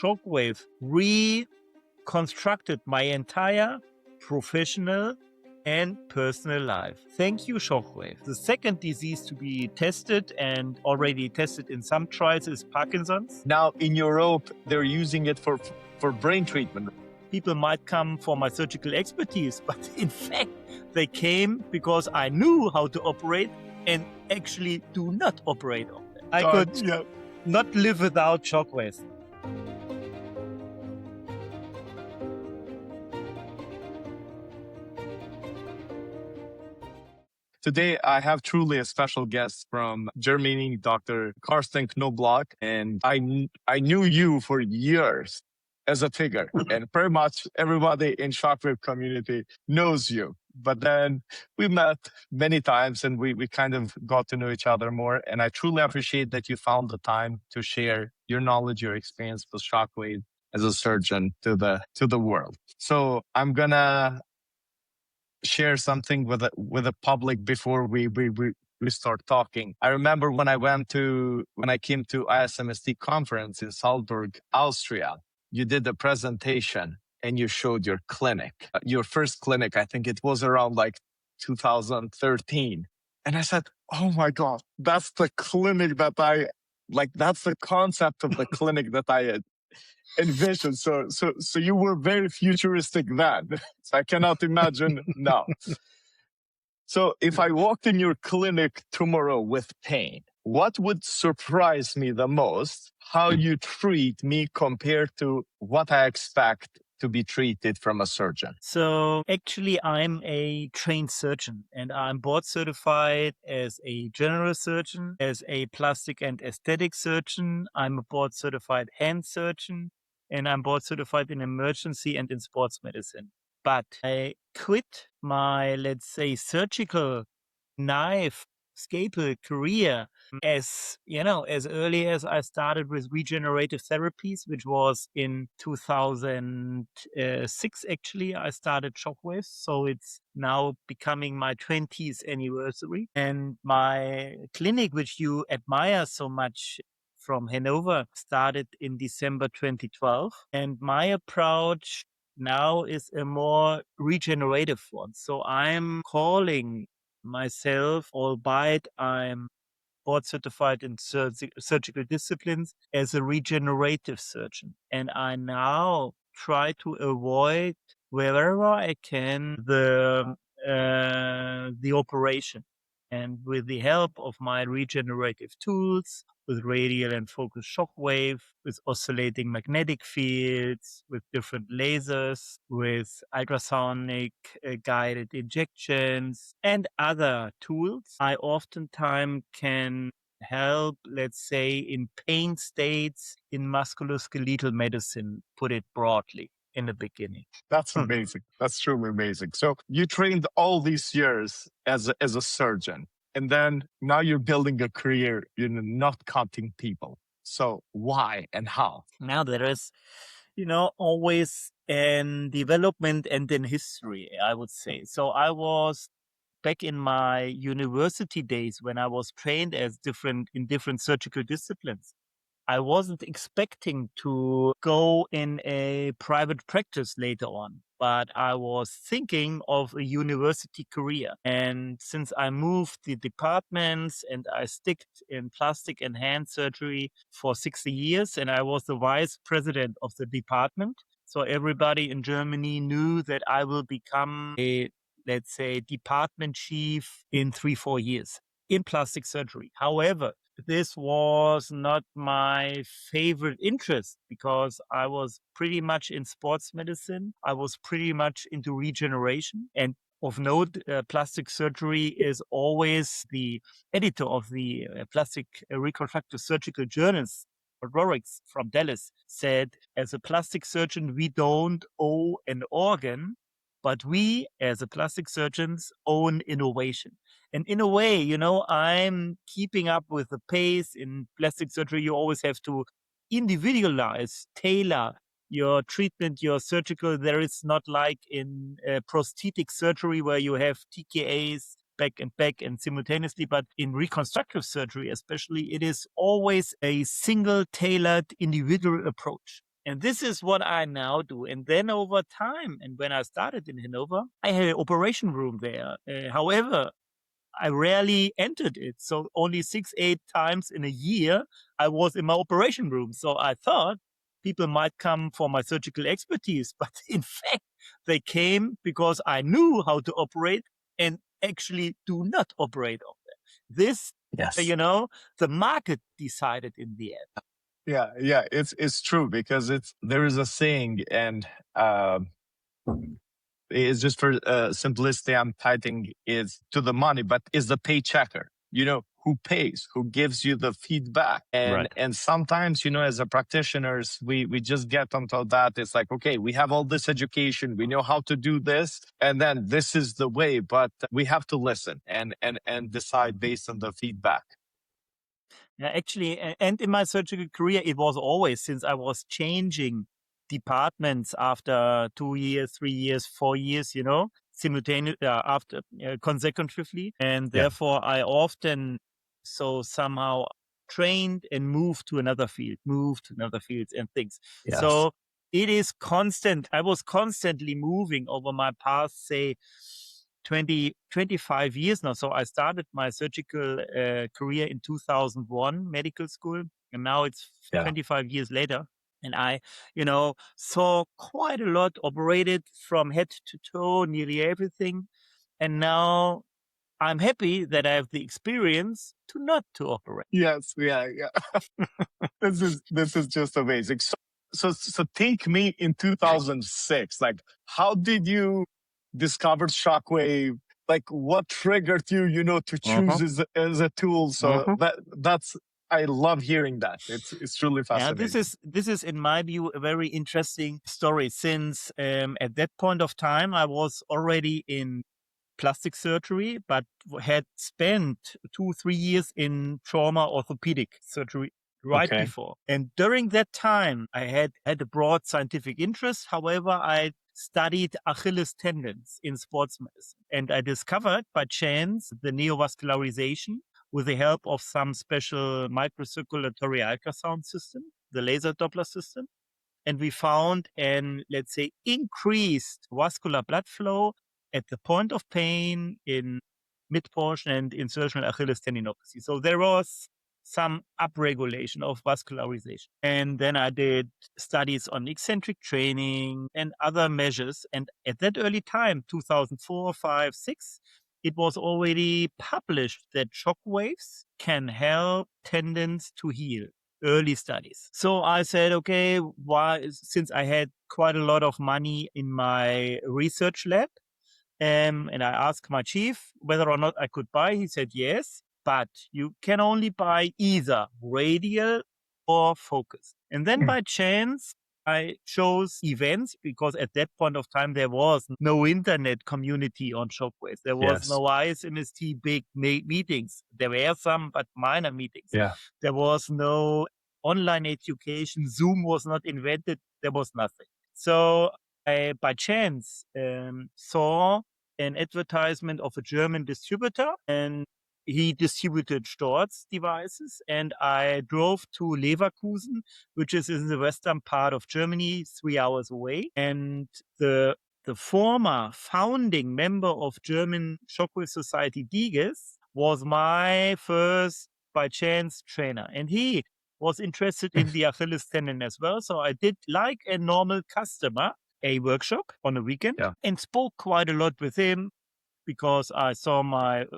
Shockwave reconstructed my entire professional and personal life. Thank you, Shockwave. The second disease to be tested and already tested in some trials is Parkinson's. Now in Europe, they're using it for brain treatment. People might come for my surgical expertise, but in fact, they came because I knew how to operate and actually do not operate on them. I could not live without Shockwave. Today, I have truly a special guest from Germany, Dr. Karsten Knobloch, and I knew you for years as a figure, and pretty much everybody in Shockwave community knows you. But then we met many times and we kind of got to know each other more. And I truly appreciate that you found the time to share your knowledge, your experience with Shockwave as a surgeon to the world. So I'm gonna share something with the public before we start talking. I remember when I came to ISMST conference in Salzburg, Austria, you did a presentation and you showed your clinic, your first clinic. I think it was around like 2013. And I said, oh my God, that's the clinic that that's the concept of the clinic that I envisioned. So you were very futuristic then. So I cannot imagine now. So if I walked in your clinic tomorrow with pain, what would surprise me the most? How you treat me compared to what I expect to be treated from a surgeon. So actually, I'm a trained surgeon and I'm board certified as a general surgeon, as a plastic and aesthetic surgeon. I'm a board certified hand surgeon and I'm board certified in emergency and in sports medicine. But I quit my, let's say, surgical knife scalpel career as early as I started with regenerative therapies, which was in 2006. Actually, I started Shockwave, so it's now becoming my 20th anniversary. And my clinic, which you admire so much from Hanover, started in December 2012. And my approach now is a more regenerative one. So I'm calling myself, albeit I'm board certified in surgical disciplines, as a regenerative surgeon. And I now try to avoid wherever I can the operation. And with the help of my regenerative tools, with radial and focused shockwave, with oscillating magnetic fields, with different lasers, with ultrasonic guided injections, and other tools, I oftentimes can help, let's say, in pain states in musculoskeletal medicine, put it broadly in the beginning. That's amazing. That's truly amazing. So you trained all these years as a surgeon, and then now you're building a career in not cutting people. So why and how? Now there is, always an development and in history, I would say. So I was back in my university days when I was trained in different surgical disciplines. I wasn't expecting to go in a private practice later on, but I was thinking of a university career. And since I moved the departments and I sticked in plastic and hand surgery for 60 years, and I was the vice president of the department. So everybody in Germany knew that I will become a, let's say, department chief in 3-4 years in plastic surgery. However, this was not my favorite interest because I was pretty much in sports medicine. I was pretty much into regeneration. And of note, plastic surgery is always the editor of the plastic reconstructive surgical journals. Rorick from Dallas said, as a plastic surgeon, we don't owe an organ, but we, as a plastic surgeons, own innovation. And in a way, I'm keeping up with the pace. In plastic surgery, you always have to individualize, tailor your treatment, your surgical. There is not like in prosthetic surgery where you have TKAs back and simultaneously, but in reconstructive surgery especially, it is always a single tailored individual approach. And this is what I now do. And then over time, and when I started in Hanover, I had an operation room there. However, I rarely entered it. So only 6-8 times in a year, I was in my operation room. So I thought people might come for my surgical expertise, but in fact, they came because I knew how to operate and actually do not operate on them. This, Yes. the market decided in the end. Yeah, it's true because there is a saying, and it's just for simplicity. I'm tithing is to the money, but is the paychecker. Who pays, who gives you the feedback, and sometimes as a practitioners, we just get onto that. It's like, okay, we have all this education, we know how to do this, and then this is the way, but we have to listen and decide based on the feedback. Yeah, actually, and in my surgical career, it was always, since I was changing departments after 2 years, 3 years, 4 years, simultaneously after consecutively, and therefore I often somehow trained and moved to another field, and things. Yes. So it is constant. I was constantly moving over my past, say, 25 years now. So I started my surgical career in 2001, medical school, and now it's 25 years later. And I, saw quite a lot, operated from head to toe, nearly everything. And now I'm happy that I have the experience to not to operate. Yes, yeah. This is just amazing. So take me in 2006. Like, how did you discover Shockwave? Like, what triggered you, to choose as a tool? So that's I love hearing that. It's truly fascinating. Yeah, this is in my view a very interesting story, since at that point of time I was already in plastic surgery, but had spent 2-3 years in trauma orthopedic surgery before. And during that time, I had a broad scientific interest. However, I studied Achilles tendons in sports medicine, and I discovered by chance the neovascularization with the help of some special microcirculatory ultrasound system, the laser Doppler system. And we found an, let's say, increased vascular blood flow at the point of pain in mid portion and insertional Achilles tendinopathy. So there was some upregulation of vascularization. And then I did studies on eccentric training and other measures. And at that early time, 2004, 5, 6, it was already published that shock waves can help tendons to heal. Early studies. So I said, okay, since I had quite a lot of money in my research lab, and I asked my chief whether or not I could buy. He said yes, but you can only buy either Radial or Focus. And then by chance, I chose events, because at that point of time, there was no internet community on Shockwaves. There was no ISMST big meetings. There were some, but minor meetings. There was no online education. Zoom was not invented. There was nothing. So I, by chance, saw an advertisement of a German distributor, and he distributed Storz devices, and I drove to Leverkusen, which is in the western part of Germany, 3 hours away. And the former founding member of German Shockwave Society, Diges, was my first, by chance, trainer. And he was interested in the Achilles tendon as well. So I did, like a normal customer, a workshop on a weekend and spoke quite a lot with him, because I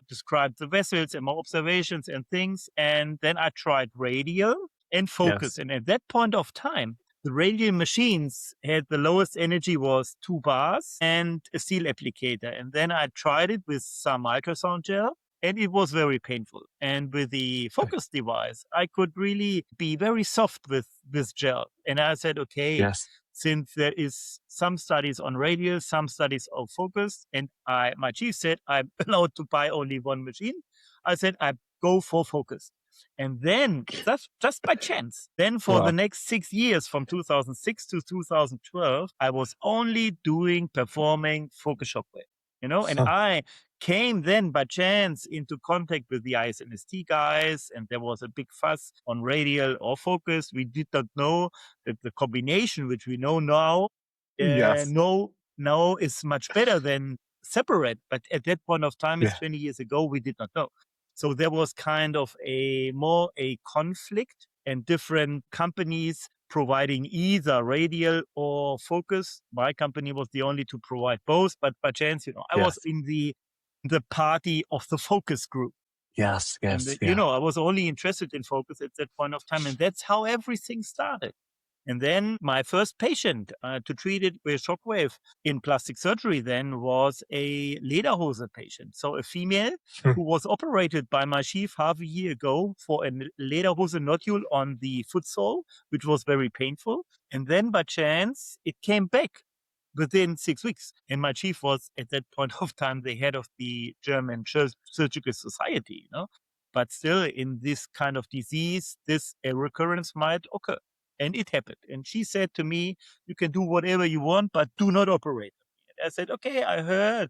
described the vessels and my observations and things. And then I tried Radial and Focus. And at that point of time, the Radial machines had the lowest energy was 2 bars and a steel applicator. And then I tried it with some ultrasound gel, and it was very painful. And with the Focus device, I could really be very soft with this gel. And I said, okay, since there is some studies on Radial, some studies of Focus, and my chief said I'm allowed to buy only one machine, I said I go for Focus. And then, just by chance, then for the next 6 years, from 2006 to 2012, I was only performing Focus Shockwave. And I came then by chance into contact with the ISNST guys, and there was a big fuss on Radial or Focus. We did not know that the combination, which we know now, Yes. now is much better than separate. But at that point of time, it's Yeah. 20 years ago, we did not know. So there was kind of a conflict, and different companies providing either Radial or Focus. My company was the only to provide both, but by chance, I was Yes. in the party of the Focus group. Yes. And, Yes. Yeah. I was only interested in Focus at that point of time. And that's how everything started. And then my first patient to treat it with shockwave in plastic surgery then was a Lederhose patient. So a female who was operated by my chief half a year ago for a Lederhose nodule on the foot sole, which was very painful. And then by chance, it came back within 6 weeks. And my chief was at that point of time the head of the German Surgical Society, But still, in this kind of disease, a recurrence might occur. And it happened. And she said to me, you can do whatever you want, but do not operate. And I said, okay, I heard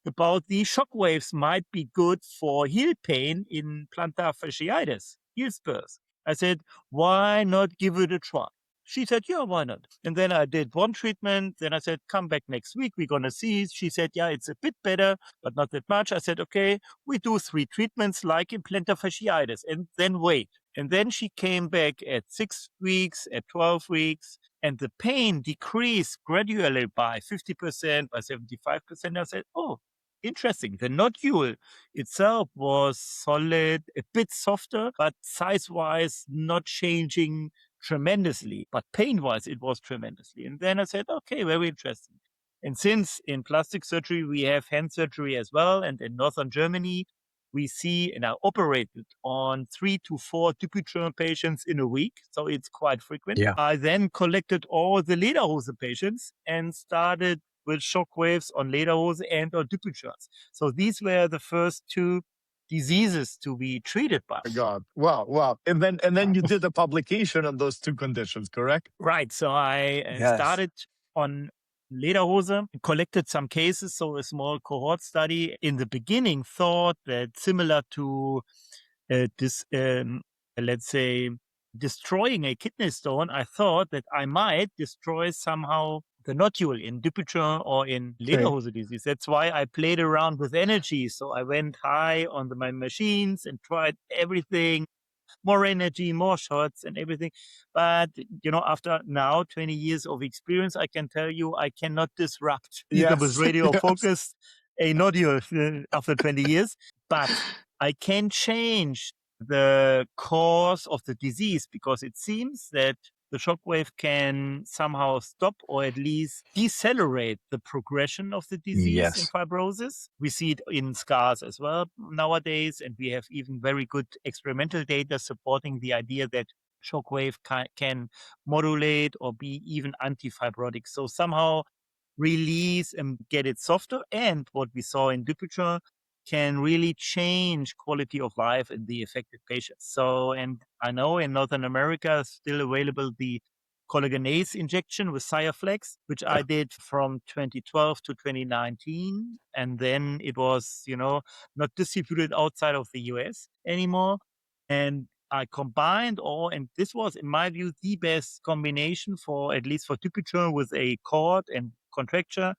about the shock waves might be good for heel pain in plantar fasciitis, heel spurs. I said, why not give it a try? She said, yeah, why not? And then I did one treatment. Then I said, come back next week. We're going to see. She said, yeah, it's a bit better, but not that much. I said, okay, we do 3 treatments like in plantar fasciitis and then wait. And then she came back at 6 weeks, at 12 weeks, and the pain decreased gradually by 50%, by 75%. I said, oh, interesting. The nodule itself was solid, a bit softer, but size-wise not changing tremendously, but pain-wise it was tremendously. And then I said, okay, very interesting. And since in plastic surgery we have hand surgery as well, and in northern Germany we see and are operated on 3 to 4 Dupuytren patients in a week, so it's quite frequent. Yeah. I then collected all the Lederhose patients and started with shockwaves on Lederhose and on Dupuytrens. So these were the first 2 diseases to be treated by. My God. Wow. And then you did a publication on those 2 conditions, correct? Right. So I started on Lederhose, collected some cases. So a small cohort study in the beginning thought that similar to this, let's say, destroying a kidney stone, I thought that I might destroy somehow the nodule in Dupuytren or in Lederhose disease. That's why I played around with energy. So I went high on my machines and tried everything, more energy, more shots and everything. But, after now 20 years of experience, I can tell you I cannot disrupt either with radio focus a nodule after 20 years, but I can change the course of the disease because it seems that the shockwave can somehow stop or at least decelerate the progression of the disease in fibrosis. We see it in scars as well nowadays, and we have even very good experimental data supporting the idea that shockwave can modulate or be even antifibrotic. So somehow release and get it softer. And what we saw in Dupuytren can really change quality of life in the affected patients. So, and I know in Northern America is still available the collagenase injection with Cyaflex, which I did from 2012 to 2019. And then it was, not distributed outside of the US anymore. And I combined all, and this was, in my view, the best combination for, at least for Dupuytren, with a cord and contracture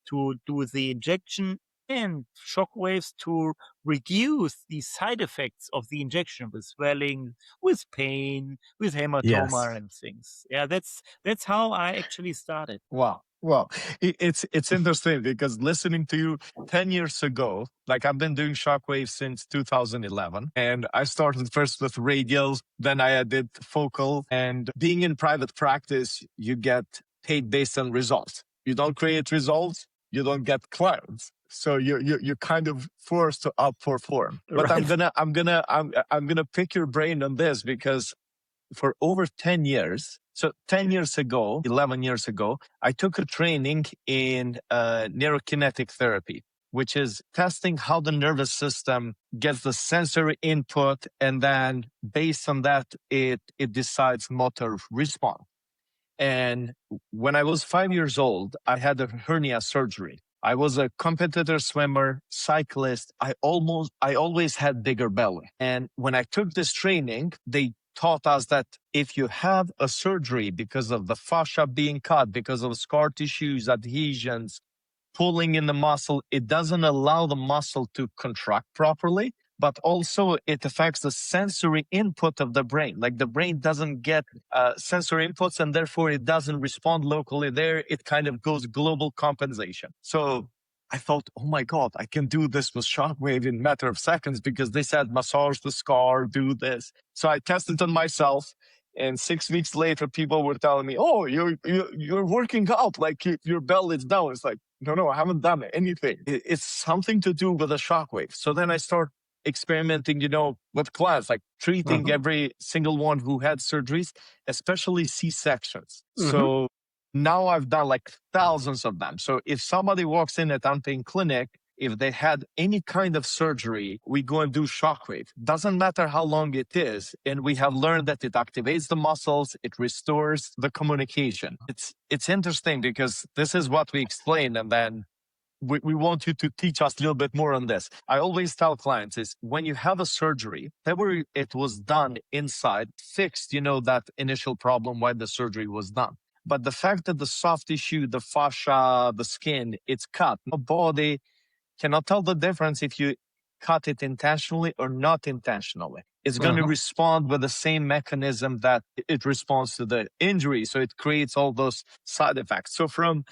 to do the injection and shockwaves to reduce the side effects of the injection with swelling, with pain, with hematoma and things. Yeah, that's how I actually started. Wow. Well, it's interesting because listening to you 10 years ago, like I've been doing shockwave since 2011, and I started first with radial, then I did focal, and being in private practice, you get paid based on results. You don't create results, you don't get clients. So you're kind of forced to outperform. But Right. I'm gonna pick your brain on this because for over 10 years. So 10 years ago, 11 years ago, I took a training in neurokinetic therapy, which is testing how the nervous system gets the sensory input. And then based on that, it decides motor response. And when I was 5 years old, I had a hernia surgery. I was a competitor swimmer, cyclist. I always had bigger belly. And when I took this training, they taught us that if you have a surgery because of the fascia being cut, because of scar tissues, adhesions, pulling in the muscle, it doesn't allow the muscle to contract properly, but also it affects the sensory input of the brain. Like the brain doesn't get sensory inputs and therefore it doesn't respond locally there. It kind of goes global compensation. So I thought, oh my God, I can do this with shockwave in a matter of seconds because they said massage the scar, do this. So I tested on myself. And 6 weeks later, people were telling me, "Oh, you're working out, like your belly is down." It's like, no, I haven't done anything. It's something to do with a shockwave. So then I start experimenting, with clients, like treating every single one who had surgeries, especially C-sections. So now I've done like thousands of them. So if somebody walks in at Unpain Clinic, if they had any kind of surgery, we go and do shockwave. Doesn't matter how long it is. And we have learned that it activates the muscles, it restores the communication. It's interesting because this is what we explain. And then we want you to teach us a little bit more on this. I always tell clients is when you have a surgery, whatever it was done inside, fixed, that initial problem why the surgery was done. But the fact that the soft tissue, the fascia, the skin, it's cut, the body cannot tell the difference if you cut it intentionally or not intentionally. It's going to respond with the same mechanism that it responds to the injury. So it creates all those side effects. So from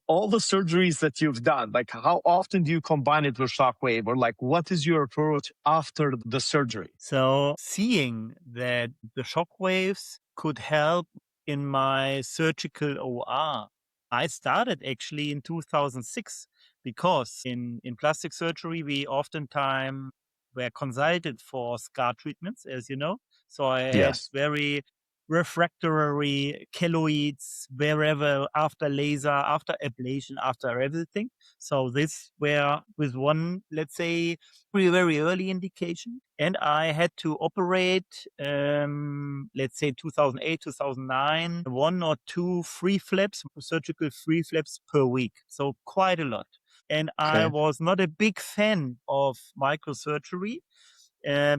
all the surgeries that you've done, like how often do you combine it with shockwave, or like what is your approach after the surgery? So seeing that the shockwaves could help in my surgical OR, I started actually in 2006 because in plastic surgery, we oftentimes were consulted for scar treatments, as you know. So I had Yes. very refractory keloids wherever after laser, after ablation, after everything. So this were with one, let's say, very early indication. And I had to operate, let's say 2008, 2009, one or two free flaps, surgical free flaps per week. So quite a lot. And I Okay. was not a big fan of microsurgery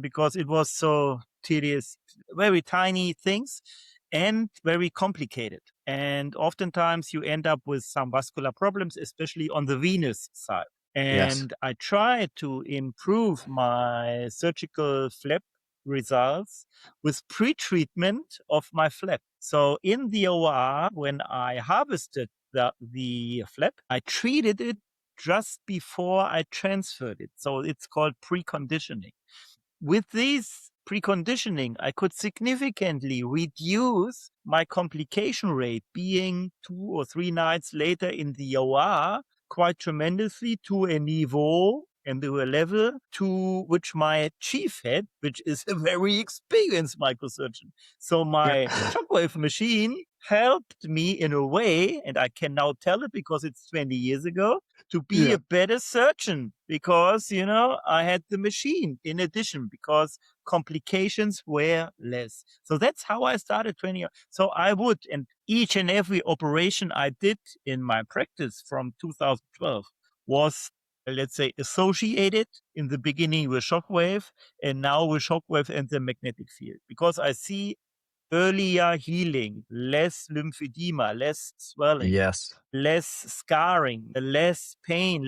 because it was so tedious, very tiny things and very complicated. And oftentimes you end up with some vascular problems, especially on the venous side. Yes. And I tried to improve my surgical flap results with pre-treatment of my flap. So in the OR, when I harvested the flap, I treated it just before I transferred it. So it's called preconditioning. With this preconditioning, I could significantly reduce my complication rate being 2 or 3 nights later in the OR quite tremendously to a niveau and to a level to which my chief had, which is a very experienced microsurgeon. So my shockwave machine helped me in a way, and I can now tell it because it's 20 years ago, to be a better surgeon because, I had the machine in addition because complications were less. So that's how I started 20 years. So I would, and each and every operation I did in my practice from 2012 was, let's say, associated in the beginning with shockwave and now with shockwave and the magnetic field because I see earlier healing, less lymphedema, less swelling, Yes. less scarring, less pain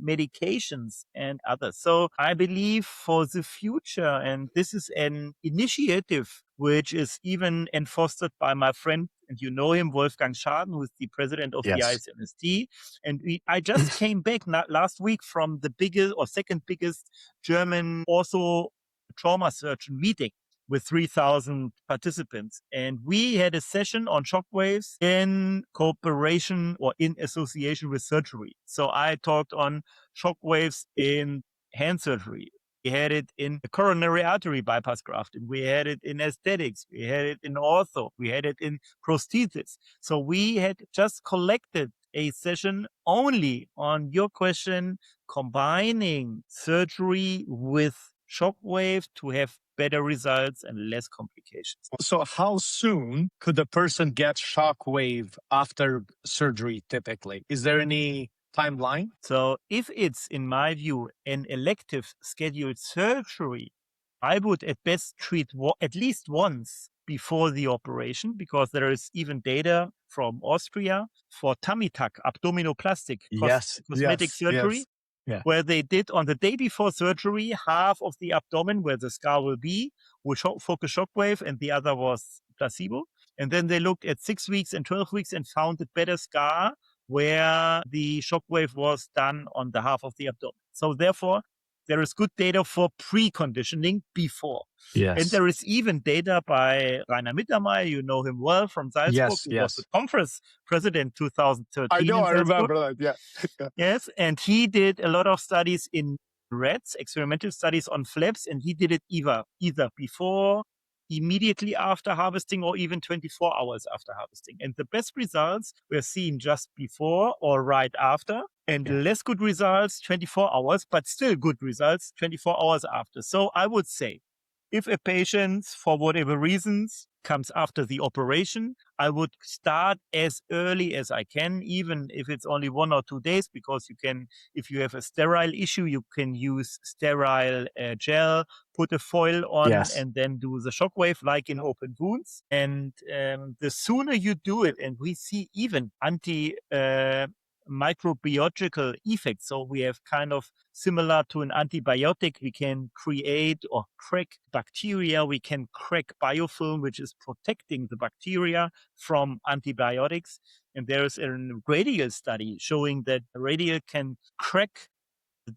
medications and others. So I believe for the future, and this is an initiative which is even enfostered by my friend, and you know him, Wolfgang Schaden, who is the president of the Yes. ISMST. And I just came back last week from the biggest or second biggest German ortho trauma surgeon meeting with 3,000 participants. And we had a session on shockwaves in cooperation or in association with surgery. So I talked on shockwaves in hand surgery. We had it in the coronary artery bypass grafting. We had it in aesthetics. We had it in ortho. We had it in prosthesis. So we had just collected a session only on your question, combining surgery with shockwave to have better results and less complications. So how soon could a person get shockwave after surgery typically? Is there any timeline? So if it's, in my view, an elective scheduled surgery, I would at best treat at least once before the operation, because there is even data from Austria for tummy tuck, abdominoplastic Yes, cosmetic yes, surgery, yes. Yeah. where they did on the day before surgery, half of the abdomen where the scar will be with focus shockwave, and the other was placebo. And then they looked at 6 weeks and 12 weeks and found a better scar where the shockwave was done on the half of the abdomen. So therefore, there is good data for preconditioning before. And Yes. there is even data by Rainer Mittermeier, you know him well from Salzburg, Yes, who was the yes. conference president I 2013 know, in I Salzburg. remember that. Yeah. Yeah. Yes, and he did a lot of studies in rats, experimental studies on flaps, and he did it either before, immediately after harvesting, or even 24 hours after harvesting. And the best results were seen just before or right after, and Yeah. less good results 24 hours, but still good results 24 hours after. So I would say, if a patient, for whatever reasons, comes after the operation, I would start as early as I can, even if it's only 1 or 2 days, because you can, if you have a sterile issue, you can use sterile gel, put a foil on, Yes. and then do the shockwave like in open wounds. And the sooner you do it, and we see even microbiological effects. So we have kind of similar to an antibiotic, we can create or crack bacteria. We can crack biofilm, which is protecting the bacteria from antibiotics. And there's a Radial study showing that Radial can crack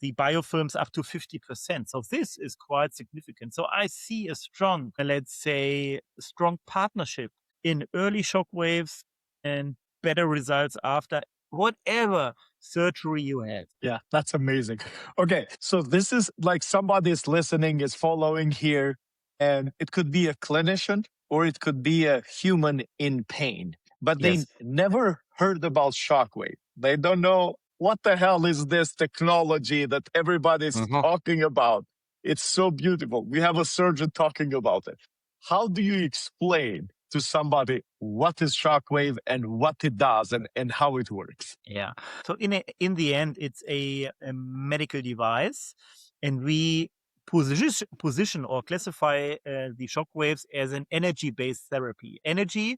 the biofilms up to 50%. So this is quite significant. So I see a strong, let's say, strong partnership in early shock waves and better results after whatever surgery you have. Yeah, that's amazing. Okay, so this is like somebody's listening, is following here, and it could be a clinician or it could be a human in pain, but they Yes. never heard about shockwave. They don't know what the hell is this technology that everybody's talking about. It's so beautiful. We have a surgeon talking about it. How do you explain to somebody what is shockwave and what it does and how it works? Yeah. So in the end, it's a medical device, and we position or classify the shock waves as an energy-based therapy. Energy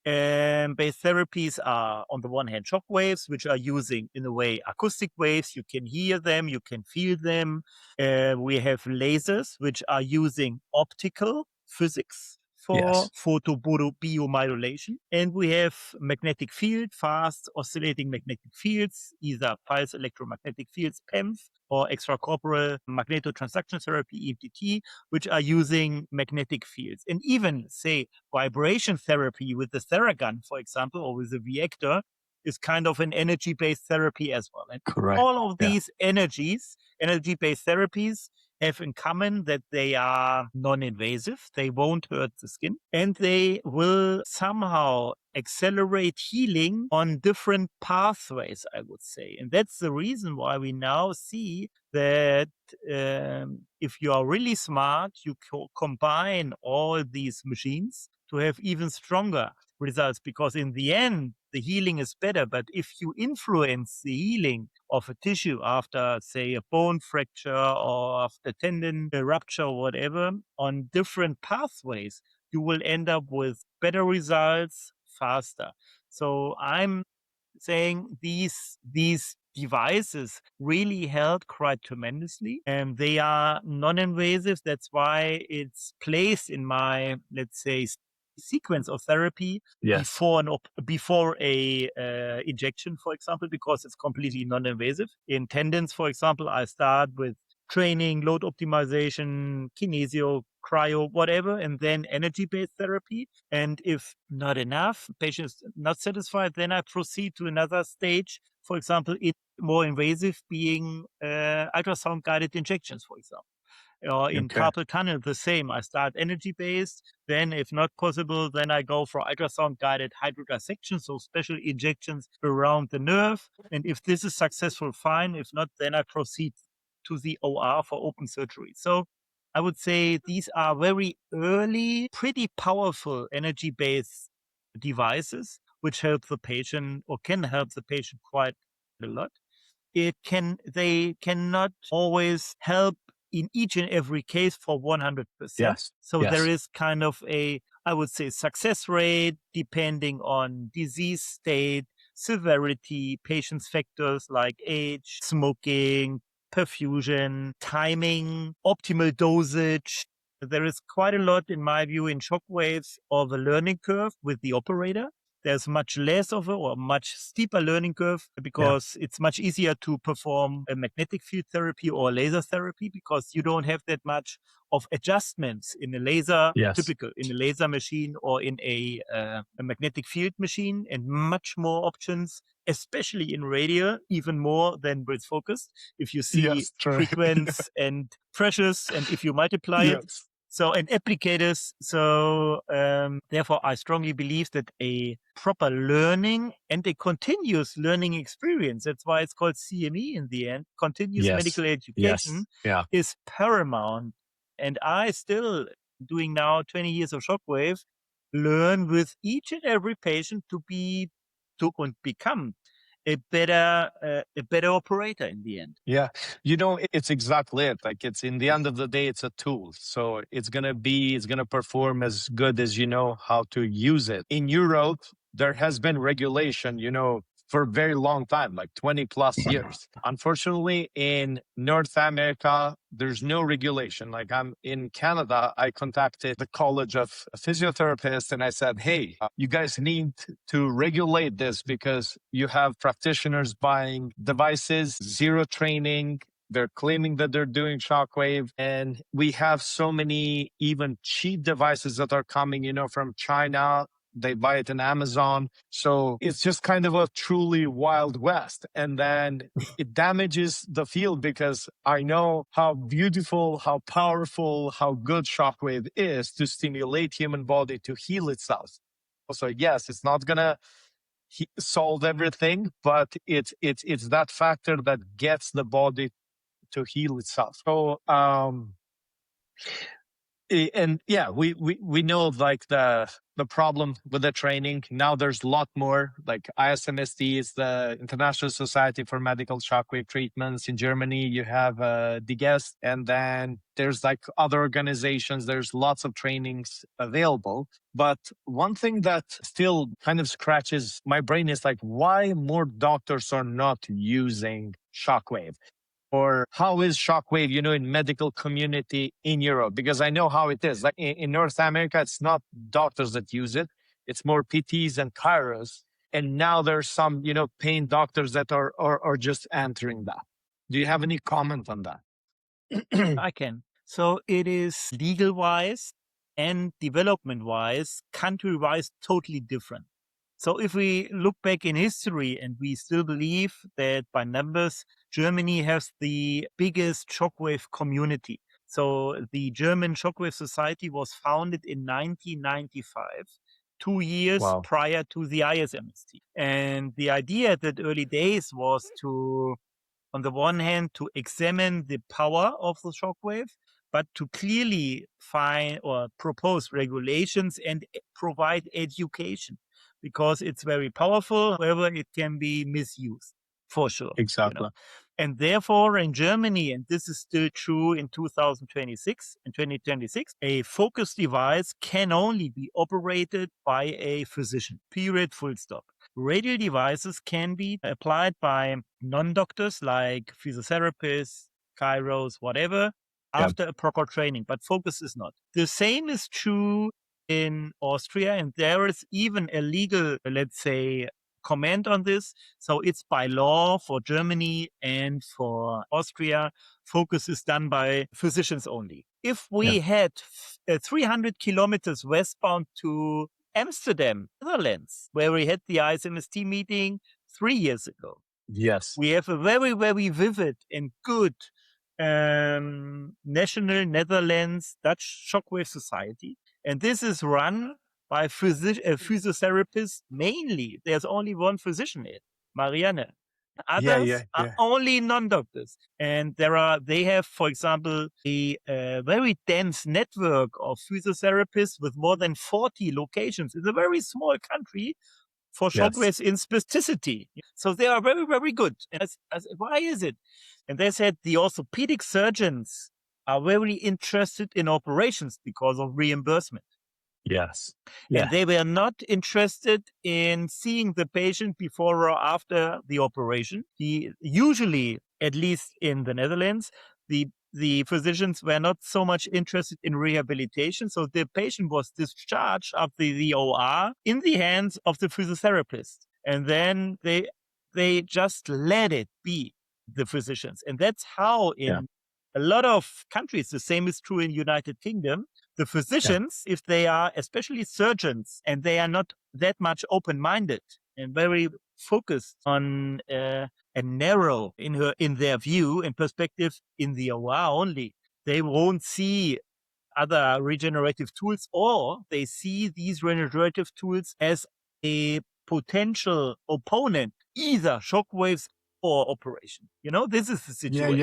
based therapies are, on the one hand, shock waves, which are using, in a way, acoustic waves. You can hear them, you can feel them. We have lasers, which are using optical physics for Yes. photobiomodulation. And we have magnetic field, fast oscillating magnetic fields, either pulse electromagnetic fields, PEMF, or extracorporeal magnetotransduction therapy, EMTT, which are using magnetic fields. And even, say, vibration therapy with the Theragun, for example, or with the Viector, is kind of an energy-based therapy as well. And Correct. all of these energy-based therapies, have in common that they are non-invasive, they won't hurt the skin, and they will somehow accelerate healing on different pathways, I would say. And that's the reason why we now see that if you are really smart, you combine all these machines to have even stronger results, because in the end, the healing is better. But if you influence the healing of a tissue after, say, a bone fracture or after tendon rupture or whatever, on different pathways, you will end up with better results faster. So I'm saying these devices really help quite tremendously, and they are non-invasive. That's why it's placed in my, let's say, sequence of therapy before a injection, for example, because it's completely non-invasive. In tendons, for example, I start with training, load optimization, kinesio, cryo, whatever, and then energy-based therapy. And if not enough, patients not satisfied, then I proceed to another stage. For example, it's more invasive, being ultrasound-guided injections, for example. Or in Okay. carpal tunnel, the same. I start energy-based. Then, if not possible, then I go for ultrasound-guided hydrodissection, so special injections around the nerve. And if this is successful, fine. If not, then I proceed to the OR for open surgery. So I would say these are very early, pretty powerful energy-based devices, which help the patient or can help the patient quite a lot. they cannot always help in each and every case for 100%. Yes. So Yes. there is kind of I would say, success rate depending on disease state, severity, patient's factors like age, smoking, perfusion, timing, optimal dosage. There is quite a lot, in my view, in shockwaves of a learning curve with the operator. There's much less of or much steeper learning curve because it's much easier to perform a magnetic field therapy or laser therapy because you don't have that much of adjustments in a laser, typical in a laser machine or in a magnetic field machine, and much more options, especially in radial, even more than with focused. If you see frequency and pressures, and if you multiply it, so, and applicators. So, therefore, I strongly believe that a proper learning and a continuous learning experience, that's why it's called CME in the end, continuous medical education, is paramount. And I still, doing now 20 years of shockwave, learn with each and every patient to become a better operator in the end. Yeah. It's exactly it. Like, it's in the end of the day, it's a tool. So it's going to perform as good as you know how to use it. In Europe, there has been regulation, for a very long time, like 20 plus years. Unfortunately, in North America, there's no regulation. Like, I'm in Canada, I contacted the College of Physiotherapists and I said, hey, you guys need to regulate this because you have practitioners buying devices, zero training. They're claiming that they're doing shockwave. And we have so many even cheap devices that are coming, from China. They buy it in Amazon. So it's just kind of a truly wild west. And then it damages the field because I know how beautiful, how powerful, how good shockwave is to stimulate human body to heal itself. So yes, it's not going to solve everything, but it's that factor that gets the body to heal itself. So, and yeah, we know like the problem with the training. Now there's a lot more. Like ISMST is the International Society for Medical Shockwave Treatments. In Germany, you have DGEST, and then there's like other organizations. There's lots of trainings available. But one thing that still kind of scratches my brain is like, why more doctors are not using shockwave? Or how is shockwave, in medical community in Europe? Because I know how it is. Like in North America, it's not doctors that use it. It's more PTs and chiros. And now there's some, pain doctors that are just entering that. Do you have any comment on that? I can. So it is legal-wise and development-wise, country-wise, totally different. So if we look back in history, and we still believe that by numbers, Germany has the biggest shockwave community. So the German Shockwave Society was founded in 1995, 2 years prior to the ISMST. And the idea at that early days was to, on the one hand, to examine the power of the shockwave, but to clearly find or propose regulations and provide education, because it's very powerful. However, it can be misused for sure. Exactly. And therefore, in Germany, and this is still true in 2026, a focused device can only be operated by a physician, period, full stop. Radial devices can be applied by non-doctors like physiotherapists, chiros, whatever, after a proper training, but focus is not. The same is true in Austria, and there is even a legal, let's say, comment on this. So it's by law for Germany and for Austria, focus is done by physicians only. If we had 300 kilometers westbound to Amsterdam, Netherlands, where we had the ISMST meeting 3 years ago, we have a very, very vivid and good national Netherlands Dutch Shockwave Society. And this is run by physiotherapists mainly. There's only one physician in, Marianne. Others are only non-doctors. And they have, for example, a very dense network of physiotherapists with more than 40 locations. It's a very small country, for shockwaves in spasticity. So they are very, very good. And why is it? And they said the orthopedic surgeons are very interested in operations because of reimbursement. Yes. And they were not interested in seeing the patient before or after the operation. Usually, at least in the Netherlands, the physicians were not so much interested in rehabilitation. So the patient was discharged after the OR in the hands of the physiotherapist. And then they just let it be, the physicians. And that's how in a lot of countries, the same is true in United Kingdom, the physicians, if they are especially surgeons and they are not that much open-minded and very focused on and narrow in their view and perspective in the OR only, they won't see other regenerative tools, or they see these regenerative tools as a potential opponent, either shockwaves or operation. This is the situation.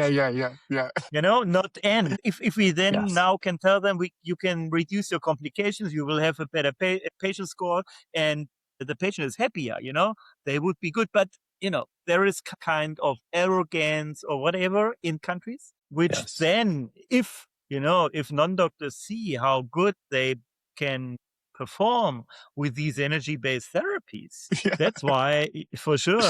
Yeah. Not end. If we then now can tell them you can reduce your complications, you will have a better patient score, and the patient is happier, they would be good. But, there is kind of arrogance or whatever in countries, which then if non-doctors see how good they can perform with these energy-based therapies, that's why, for sure,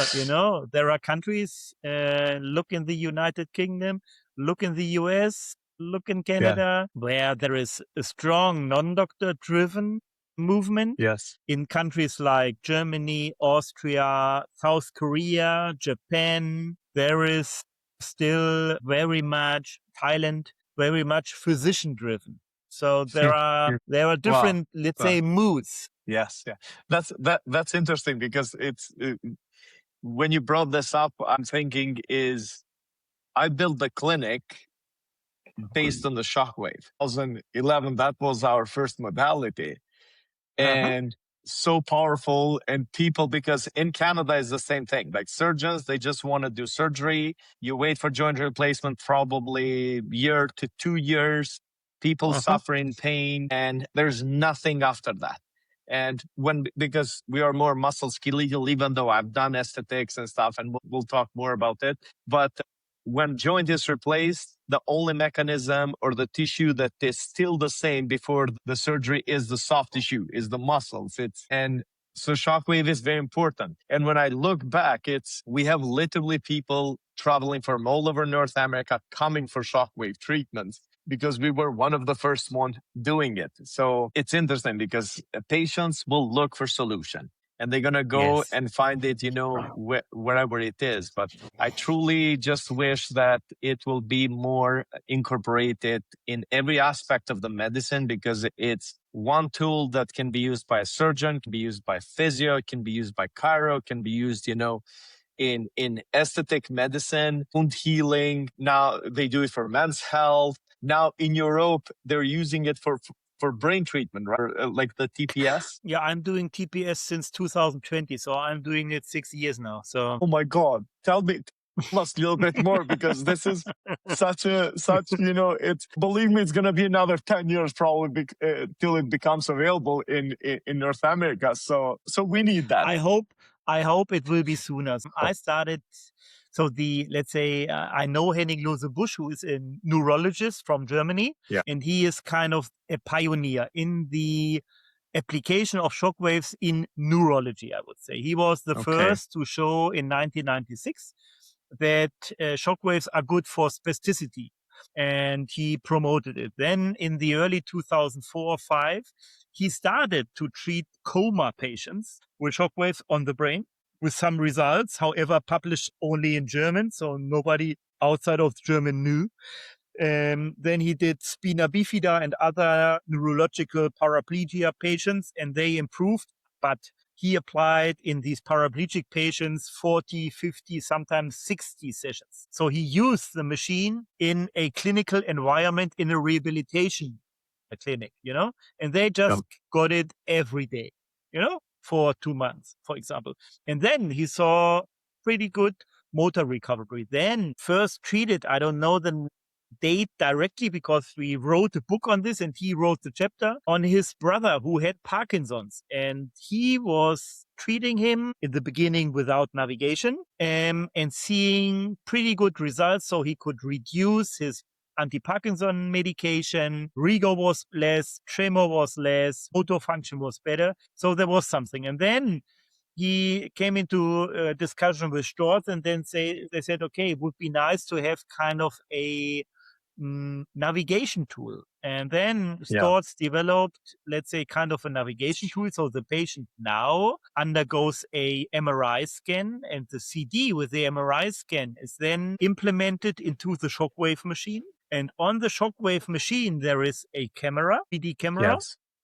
there are countries, look in the United Kingdom, look in the US, look in Canada, where there is a strong non-doctor driven movement. Yes. In countries like Germany, Austria, South Korea, Japan, there is still very much Thailand, very much physician driven. So there are different, let's say, moods. Yes. Yeah. That's interesting because it's when you brought this up, I'm thinking is I built the clinic based on the shockwave. 2011, that was our first modality. And so powerful. And people, because in Canada is the same thing. Like surgeons, they just want to do surgery. You wait for joint replacement, probably year to 2 years. People suffering pain, and there's nothing after that. And because we are more musculoskeletal, even though I've done aesthetics and stuff, and we'll talk more about it. But when joint is replaced, the only mechanism or the tissue that is still the same before the surgery is the soft tissue, is the muscles. So shockwave is very important. And when I look back, we have literally people traveling from all over North America coming for shockwave treatments because we were one of the first ones doing it. So it's interesting because patients will look for solution. And they're going to go and find it, wherever it is. But I truly just wish that it will be more incorporated in every aspect of the medicine, because it's one tool that can be used by a surgeon, can be used by physio, can be used by chiro, can be used, in aesthetic medicine, wound healing. Now they do it for men's health. Now in Europe, they're using it for brain treatment, right? Like the TPS. Yeah, I'm doing TPS since 2020, so I'm doing it 6 years now. So, oh my God, tell us a little bit more, because this is believe me, it's going to be another 10 years probably till it becomes available in North America. So we need that. I hope it will be sooner. I started. So let's say, I know Henning Lose-Busch, who is a neurologist from Germany, and he is kind of a pioneer in the application of shockwaves in neurology, I would say. He was the first to show in 1996 that shockwaves are good for spasticity, and he promoted it. Then in the early 2004 or 5, he started to treat coma patients with shockwaves on the brain, with some results, however, published only in German, so nobody outside of German knew. Then he did spina bifida and other neurological paraplegia patients, and they improved. But he applied in these paraplegic patients 40, 50, sometimes 60 sessions. So he used the machine in a clinical environment in a rehabilitation clinic, and they just got it every day, for 2 months, for example. And then he saw pretty good motor recovery. Then first treated, I don't know the date directly because we wrote a book on this and he wrote the chapter on his brother who had Parkinson's. And he was treating him in the beginning without navigation and seeing pretty good results. So he could reduce his anti-Parkinson medication, rigor was less, tremor was less, motor function was better. So there was something. And then he came into a discussion with Storz and then they said, okay, it would be nice to have kind of a navigation tool. And then Storz developed, let's say, kind of a navigation tool. So the patient now undergoes a MRI scan, and the CD with the MRI scan is then implemented into the shockwave machine. And on the shockwave machine, there is a camera, 3D camera,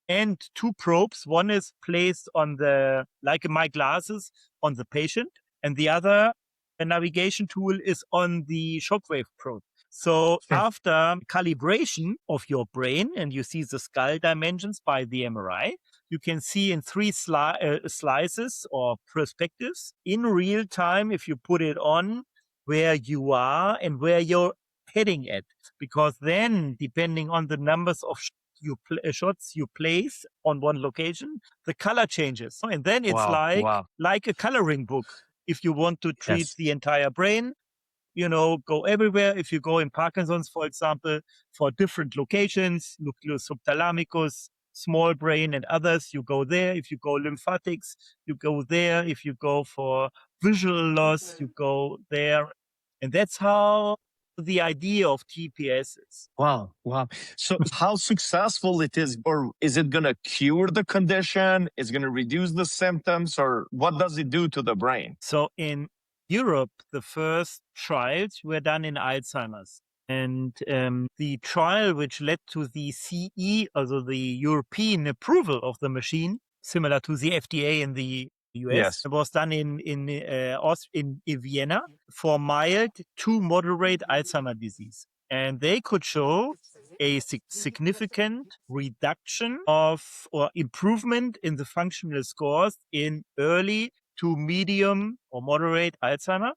and two probes. One is placed on the, like my glasses, on the patient, and the other, a navigation tool, is on the shockwave probe. So after calibration of your brain, and you see the skull dimensions by the MRI, you can see in three slices or perspectives in real time, if you put it on, where you are and where you're heading at. Because then, depending on the numbers of shots you place on one location, the color changes. And then it's like a coloring book. If you want to treat the entire brain, go everywhere. If you go in Parkinson's, for example, for different locations, nucleus subthalamicus, small brain and others, you go there. If you go lymphatics, you go there. If you go for visual loss, you go there. And that's how the idea of TPS is. Wow. So how successful it is, or is it going to cure the condition? Is it going to reduce the symptoms, or what does it do to the brain? So in Europe, the first trials were done in Alzheimer's. And the trial which led to the CE, also the European approval of the machine, similar to the FDA in the US, was done in Vienna for mild to moderate Alzheimer's disease. And they could show a significant reduction of or improvement in the functional scores in early to medium or moderate Alzheimer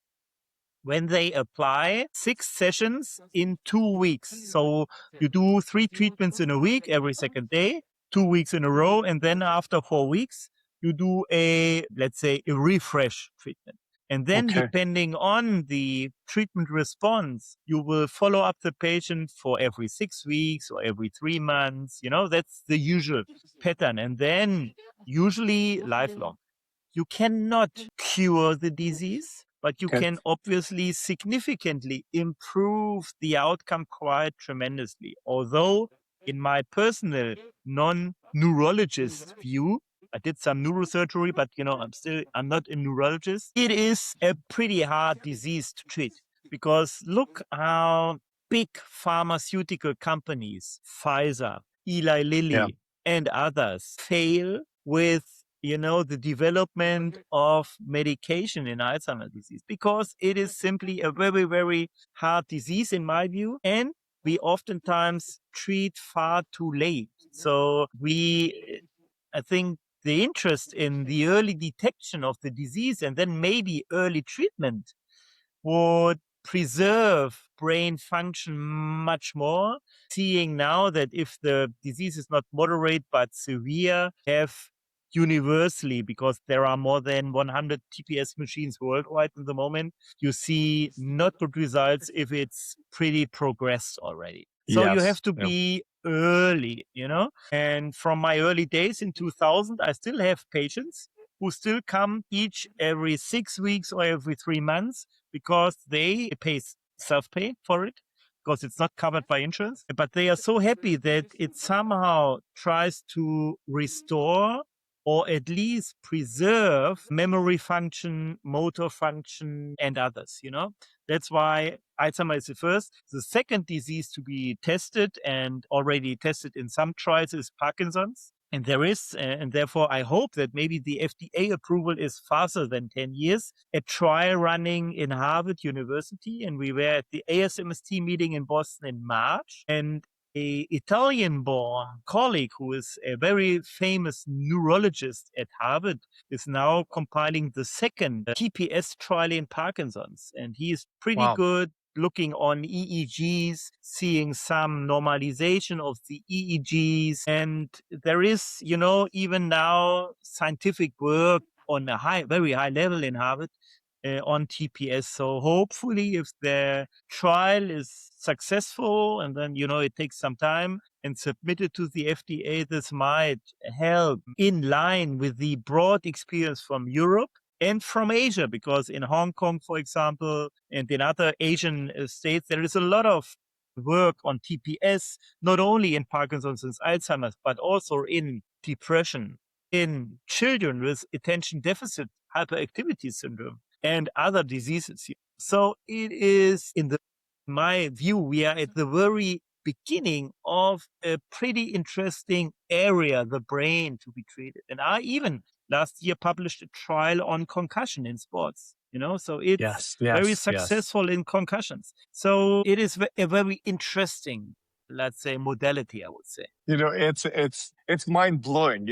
when they apply 6 sessions in 2 weeks. So you do 3 treatments in a week every second day, 2 weeks in a row, and then after 4 weeks, you do let's say, a refresh treatment. And then depending on the treatment response, you will follow up the patient for every 6 weeks or every 3 months. That's the usual pattern. And then usually lifelong. You cannot cure the disease, but you can obviously significantly improve the outcome quite tremendously. Although in my personal non-neurologist view, I did some neurosurgery, but I'm not a neurologist. It is a pretty hard disease to treat because look how big pharmaceutical companies, Pfizer, Eli Lilly, and others fail with the development of medication in Alzheimer's disease, because it is simply a very, very hard disease in my view. And we oftentimes treat far too late. So I think the interest in the early detection of the disease and then maybe early treatment would preserve brain function much more, seeing now that if the disease is not moderate but severe, have universally, because there are more than 100 TPS machines worldwide at the moment, you see not good results if it's pretty progressed already. So you have to be early, And from my early days in 2000, I still have patients who still come every 6 weeks or every 3 months because they pay self-pay for it, because it's not covered by insurance. But they are so happy that it somehow tries to restore or at least preserve memory function, motor function, and others, That's why Alzheimer's is the first. The second disease to be tested and already tested in some trials is Parkinson's. And there is, and therefore I hope that maybe the FDA approval is faster than 10 years, a trial running in Harvard University. And we were at the ASMST meeting in Boston in March. And an Italian-born colleague who is a very famous neurologist at Harvard is now compiling the second TPS trial in Parkinson's. And he is pretty good looking on EEGs, seeing some normalization of the EEGs. And there is, even now scientific work on a very high level in Harvard on TPS. So hopefully if the trial is successful and then, it takes some time and submitted to the FDA, this might help in line with the broad experience from Europe and from Asia, because in Hong Kong, for example, and in other Asian states, there is a lot of work on TPS, not only in Parkinson's and Alzheimer's, but also in depression, in children with attention deficit hyperactivity syndrome and other diseases. So it is, in my view, we are at the very beginning of a pretty interesting area, the brain, to be treated. And I even last year published a trial on concussion in sports. So it's very successful in concussions. So it is a very interesting, let's say, modality, I would say. It's mind blowing.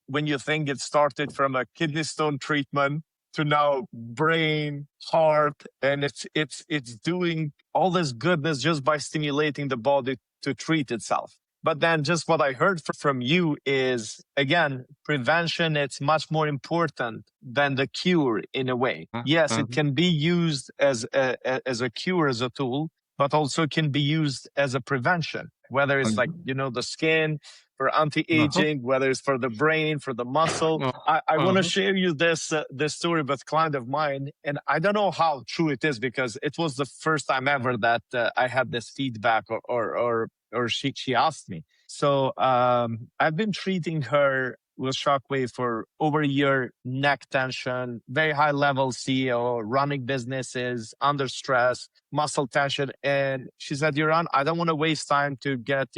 When you think it started from a kidney stone treatment to now brain, heart, and it's doing all this goodness just by stimulating the body to treat itself. But then just what I heard from you is, again, prevention, it's much more important than the cure in a way. Yes, it can be used as a cure, as a tool, but also can be used as a prevention, whether it's like, the skin, for anti-aging, whether it's for the brain, for the muscle. I want to share you this story with a client of mine, and I don't know how true it is because it was the first time ever that I had this feedback or she asked me. So I've been treating her with Shockwave for over a year, neck tension, very high level CEO, running businesses, under stress, muscle tension. And she said, Uran, I don't want to waste time to get,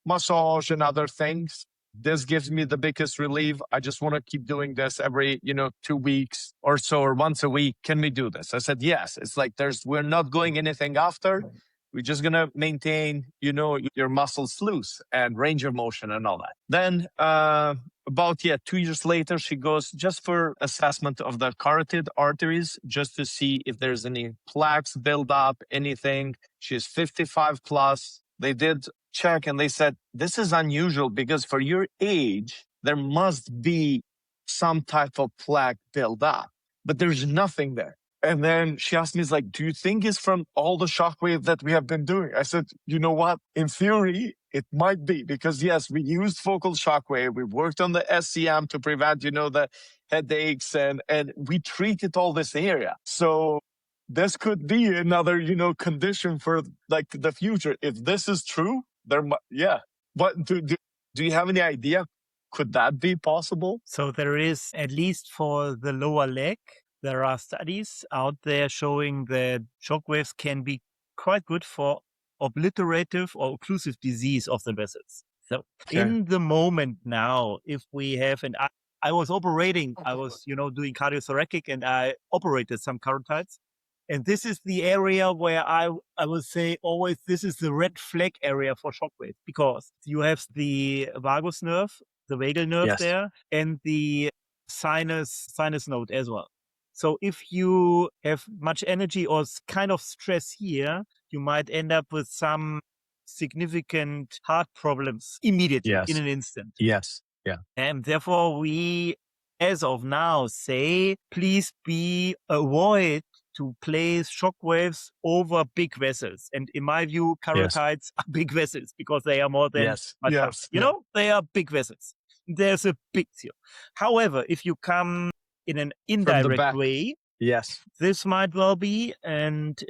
massage and other things. This gives me the biggest relief. I just want to keep doing this every, 2 weeks or so, or once a week. Can we do this? I said, yes. It's like we're not going anything after. We're just going to maintain, your muscles loose and range of motion and all that. Then about 2 years later, she goes just for assessment of the carotid arteries, just to see if there's any plaques build up, anything. She's 55 plus. They did check and they said, this is unusual because for your age, there must be some type of plaque build up, but there's nothing there. And then she asked me, do you think it's from all the shockwave that we have been doing? I said, you know what? In theory, it might be because yes, we used focal shockwave. We worked on the SCM to prevent, the headaches and we treated all this area. So this could be another, condition for the future. If this is true, But do you have any idea? Could that be possible? So there is, at least for the lower leg, there are studies out there showing that shockwaves can be quite good for obliterative or occlusive disease of the vessels. So in the moment now, if we have, and I was operating, I was, doing cardiothoracic and I operated some carotides. And this is the area where I would say always this is the red flag area for shockwave, because you have the vagus nerve, the vagal nerve there, and the sinus node as well. So if you have much energy or kind of stress here, you might end up with some significant heart problems immediately in an instant. Yes. Yeah. And therefore we, as of now, say, please avoid to place shockwaves over big vessels. And in my view, carotides are big vessels because they are more than, they are big vessels. There's a big deal. However, if you come in an indirect way, this might well be. And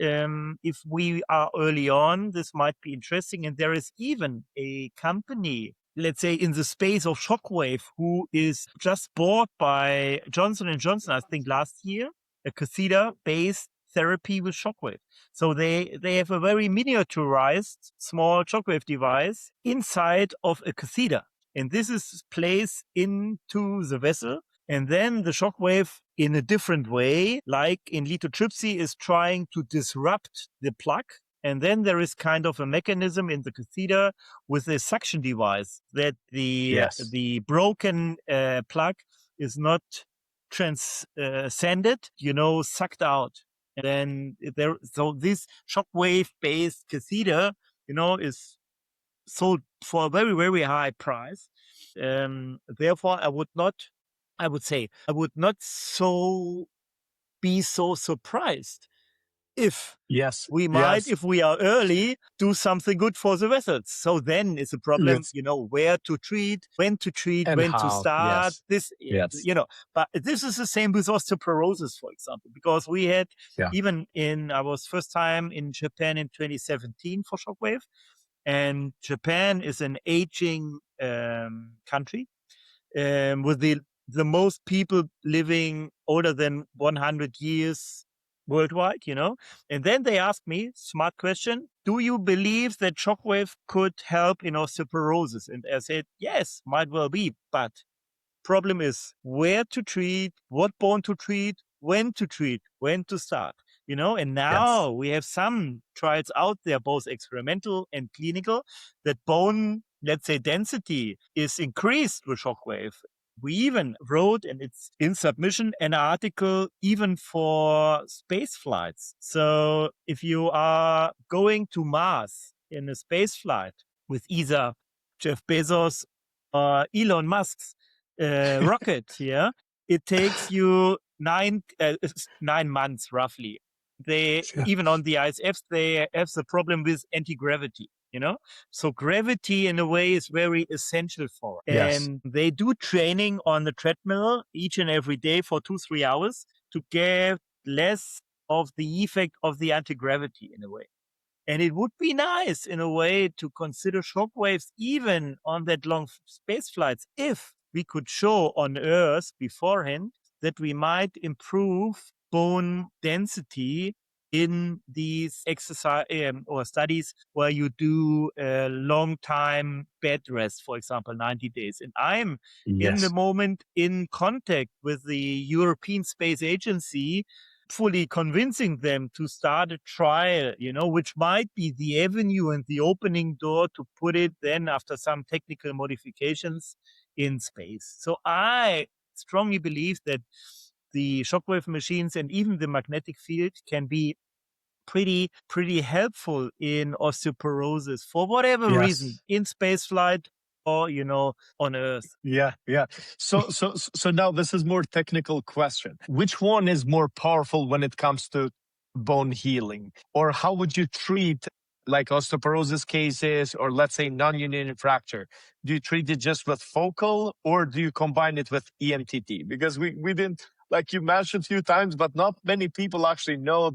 if we are early on, this might be interesting. And there is even a company, let's say in the space of shockwave, who is just bought by Johnson & Johnson, I think last year, a catheter-based therapy with shockwave. So they have a very miniaturized small shockwave device inside of a catheter. And this is placed into the vessel. And then the shockwave, in a different way, like in lithotripsy, is trying to disrupt the plug. And then there is kind of a mechanism in the catheter with a suction device that the broken plug is not transcended, sucked out. And then so this shockwave-based catheter, is sold for a very, very high price. Therefore, I would not be so surprised if Yes. we might, Yes. if we are early, do something good for the vessels. So then it's a problem, Yes. where to treat, when And when to how? start Yes. this, Yes. but this is the same with osteoporosis, for example, because we had Yeah. I was first time in Japan in 2017 for Shockwave, and Japan is an aging country with the most people living older than 100 years worldwide, And then they asked me, smart question, do you believe that shockwave could help in osteoporosis? And I said, yes, might well be, but problem is where to treat, what bone to treat, when to start, and Yes. now we have some trials out there, both experimental and clinical, that bone, let's say, density is increased with shockwave. We even wrote, and it's in submission, an article even for space flights. So if you are going to Mars in a space flight with either Jeff Bezos or Elon Musk's rocket, it takes you 9 months roughly. They Yeah. even on the ISFs, they have the problem with anti-gravity, so gravity in a way is very essential for it. Yes. And they do training on the treadmill each and every day for 2-3 hours to get less of the effect of the anti-gravity in a way. And it would be nice in a way to consider shockwaves even on that long space flights if we could show on Earth beforehand that we might improve bone density in these exercise or studies where you do a long time bed rest, for example, 90 days. And I'm in the Yes. moment in contact with the European Space Agency, fully convincing them to start a trial, which might be the avenue and the opening door to put it then after some technical modifications in space. So I strongly believe that the shockwave machines and even the magnetic field can be pretty helpful in osteoporosis for whatever reason, Yes. in space flight or, on Earth. Yeah. Yeah. So now this is more technical question. Which one is more powerful when it comes to bone healing? Or how would you treat like osteoporosis cases or let's say non-union fracture? Do you treat it just with focal or do you combine it with EMTT? Because we didn't, like you mentioned a few times, but not many people actually know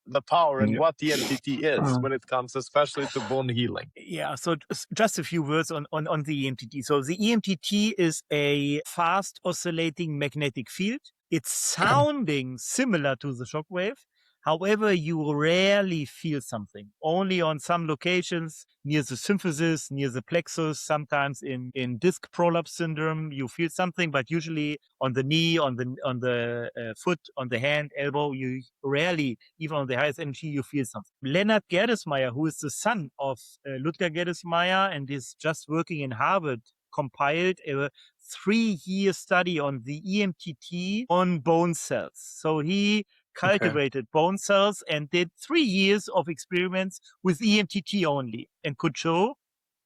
the power and what EMTT is when it comes especially to bone healing. Yeah, so just a few words on the EMTT. So the EMTT is a fast oscillating magnetic field. It's sounding similar to the shockwave. However, you rarely feel something. Only on some locations near the symphysis, near the plexus, sometimes in disc prolapse syndrome, you feel something, but usually on the knee, on the foot, on the hand, elbow, you rarely, even on the highest energy, you feel something. Leonard Gerdesmeyer, who is the son of Ludger Gerdesmeyer and is just working in Harvard, compiled a 3-year study on the EMTT on bone cells. So he Okay. cultivated bone cells and did 3 years of experiments with EMTT only and could show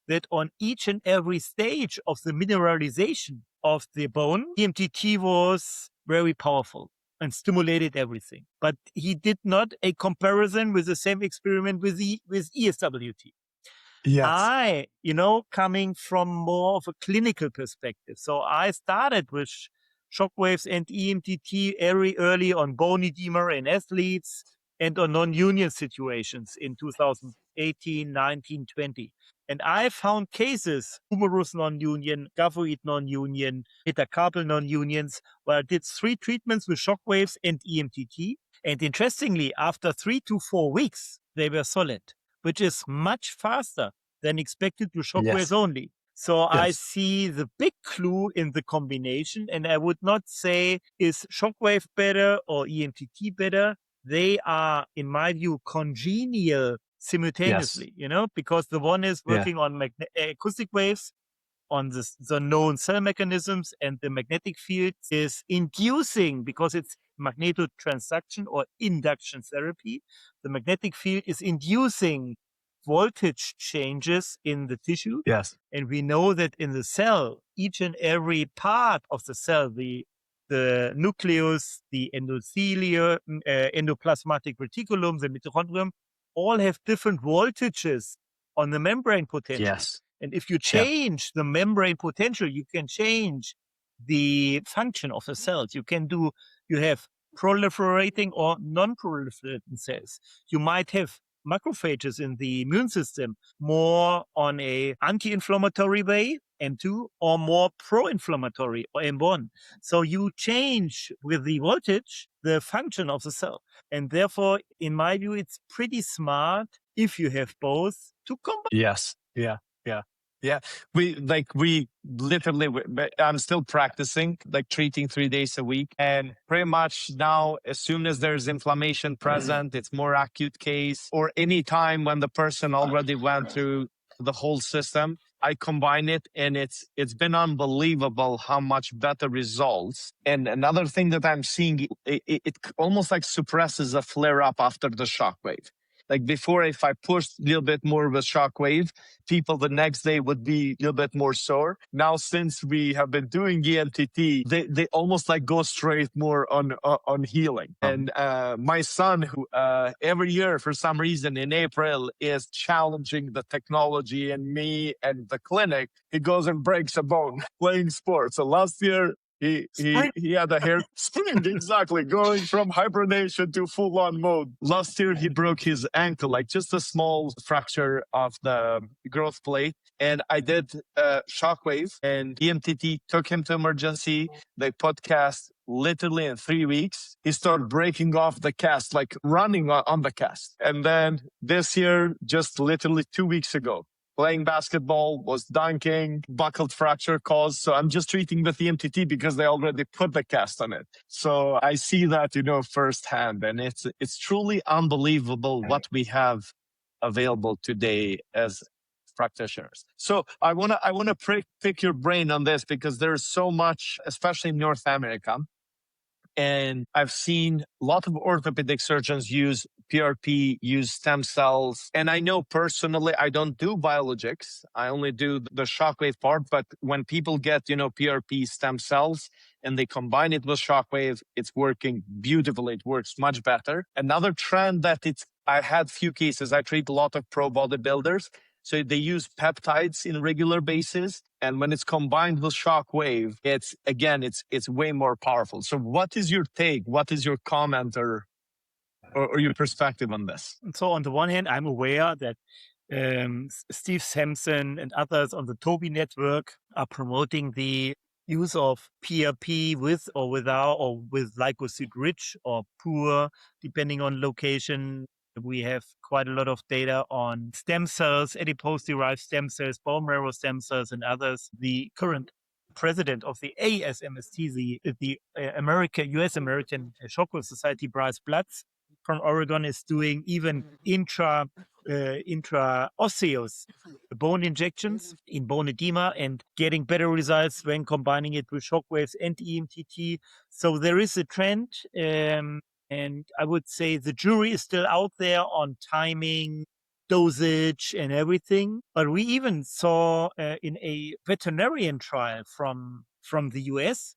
that on each and every stage of the mineralization of the bone, EMTT was very powerful and stimulated everything. But he did not a comparison with the same experiment with ESWT. Yes. Coming from more of a clinical perspective. So I started with shockwaves and EMTT very early on bone edema in athletes and on non-union situations in 2018, 19, 20. And I found cases, humerus non-union, scaphoid non-union, metacarpal non-unions, where I did 3 treatments with shockwaves and EMTT. And interestingly, after 3 to 4 weeks, they were solid, which is much faster than expected with shockwaves Yes. only. So I Yes. see the big clue in the combination, and I would not say is shockwave better or EMTT better. They are, in my view, congenial Yes. simultaneously, because the one is Yeah. working on acoustic waves, on the known cell mechanisms, and the magnetic field is inducing because it's magnetotransduction or induction therapy. The magnetic field is inducing voltage changes in the tissue. Yes. And we know that in the cell, each and every part of the cell, the nucleus, the endothelium, endoplasmatic reticulum, the mitochondrium, all have different voltages on the membrane potential. Yes. And if you change the membrane potential, you can change the function of the cells. You have proliferating or non-proliferating cells. You might have macrophages in the immune system more on a anti-inflammatory way, M2, or more pro-inflammatory, or M1. So you change with the voltage the function of the cell. And therefore, in my view, it's pretty smart if you have both to combine. Yes. Yeah. Yeah. Yeah. We literally, I'm still practicing, like treating 3 days a week. And pretty much now, as soon as there's inflammation present, it's more acute case, or any time when the person already went through the whole system, I combine it, and it's been unbelievable how much better results. And another thing that I'm seeing, it almost like suppresses a flare up after the shockwave. Like before, if I pushed a little bit more with shockwave, people the next day would be a little bit more sore. Now, since we have been doing EMTT, they almost like go straight more on healing. And my son, who every year for some reason in April is challenging the technology and me and the clinic, he goes and breaks a bone playing sports. So last year, he had a hair spring, exactly, going from hibernation to full on mode. Last year, he broke his ankle, like just a small fracture of the growth plate. And I did shockwave, and EMTT took him to emergency. They put cast literally in 3 weeks. He started breaking off the cast, like running on the cast. And then this year, just literally 2 weeks ago, playing basketball, was dunking, buccal fracture caused. So I'm just treating with the EMTT because they already put the cast on it. So I see that, firsthand. And it's truly unbelievable what we have available today as practitioners. So I wanna pick your brain on this, because there's so much, especially in North America. And I've seen a lot of orthopedic surgeons use PRP, use stem cells. And I know personally, I don't do biologics. I only do the shockwave part. But when people get, PRP stem cells and they combine it with shockwave, it's working beautifully. It works much better. Another trend I had few cases. I treat a lot of pro bodybuilders. So they use peptides in regular basis. And when it's combined with shockwave, it's way more powerful. So what is your take? What is your comment or your perspective on this? So on the one hand, I'm aware that Steve Sampson and others on the Toby network are promoting the use of PRP with or without, or with glycosid rich or poor, depending on location. We have quite a lot of data on stem cells, adipose-derived stem cells, bone marrow stem cells, and others. The current president of the ASMST, the US American Shockwave Society, Bryce Blatz from Oregon, is doing even intraosseous bone injections in bone edema and getting better results when combining it with shockwaves and EMTT. So there is a trend. And I would say the jury is still out there on timing, dosage, and everything. But we even saw in a veterinarian trial from the US,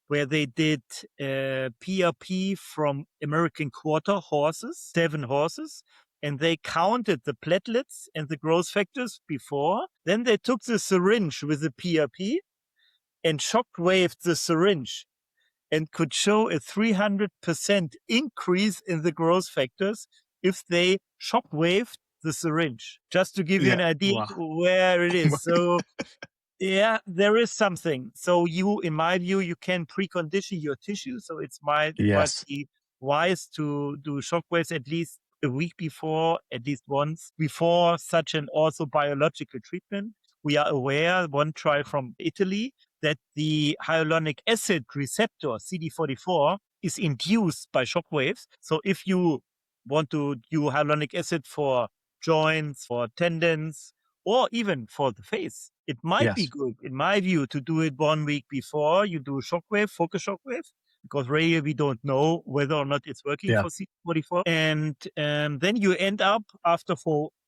where they did PRP from American quarter horses, 7 horses, and they counted the platelets and the growth factors before. Then they took the syringe with the PRP and shockwaved the syringe, and could show a 300% increase in the growth factors if they shockwaved the syringe, just to give you an idea where it is. So yeah, there is something. So in my view, you can precondition your tissue. So might be wise to do shockwaves at least a week before, at least once before such an also biological treatment. We are aware, one trial from Italy, that the hyaluronic acid receptor, CD44, is induced by shockwaves. So if you want to do hyaluronic acid for joints, for tendons, or even for the face, it might be good, in my view, to do it 1 week before you do shockwave, focus shockwave, because radial, we don't know whether or not it's working for CD44. And then you end up after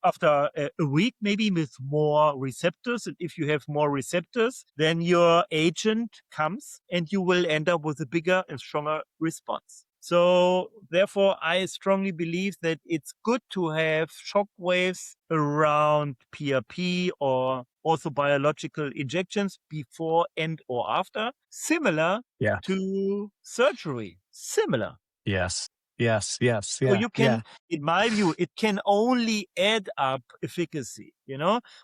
a week, maybe with more receptors. And if you have more receptors, then your agent comes and you will end up with a bigger and stronger response. So therefore, I strongly believe that it's good to have shock waves around PRP or also biological injections before and or after, similar to surgery. Similar. Yes. So you can, in my view, it can only add up efficacy,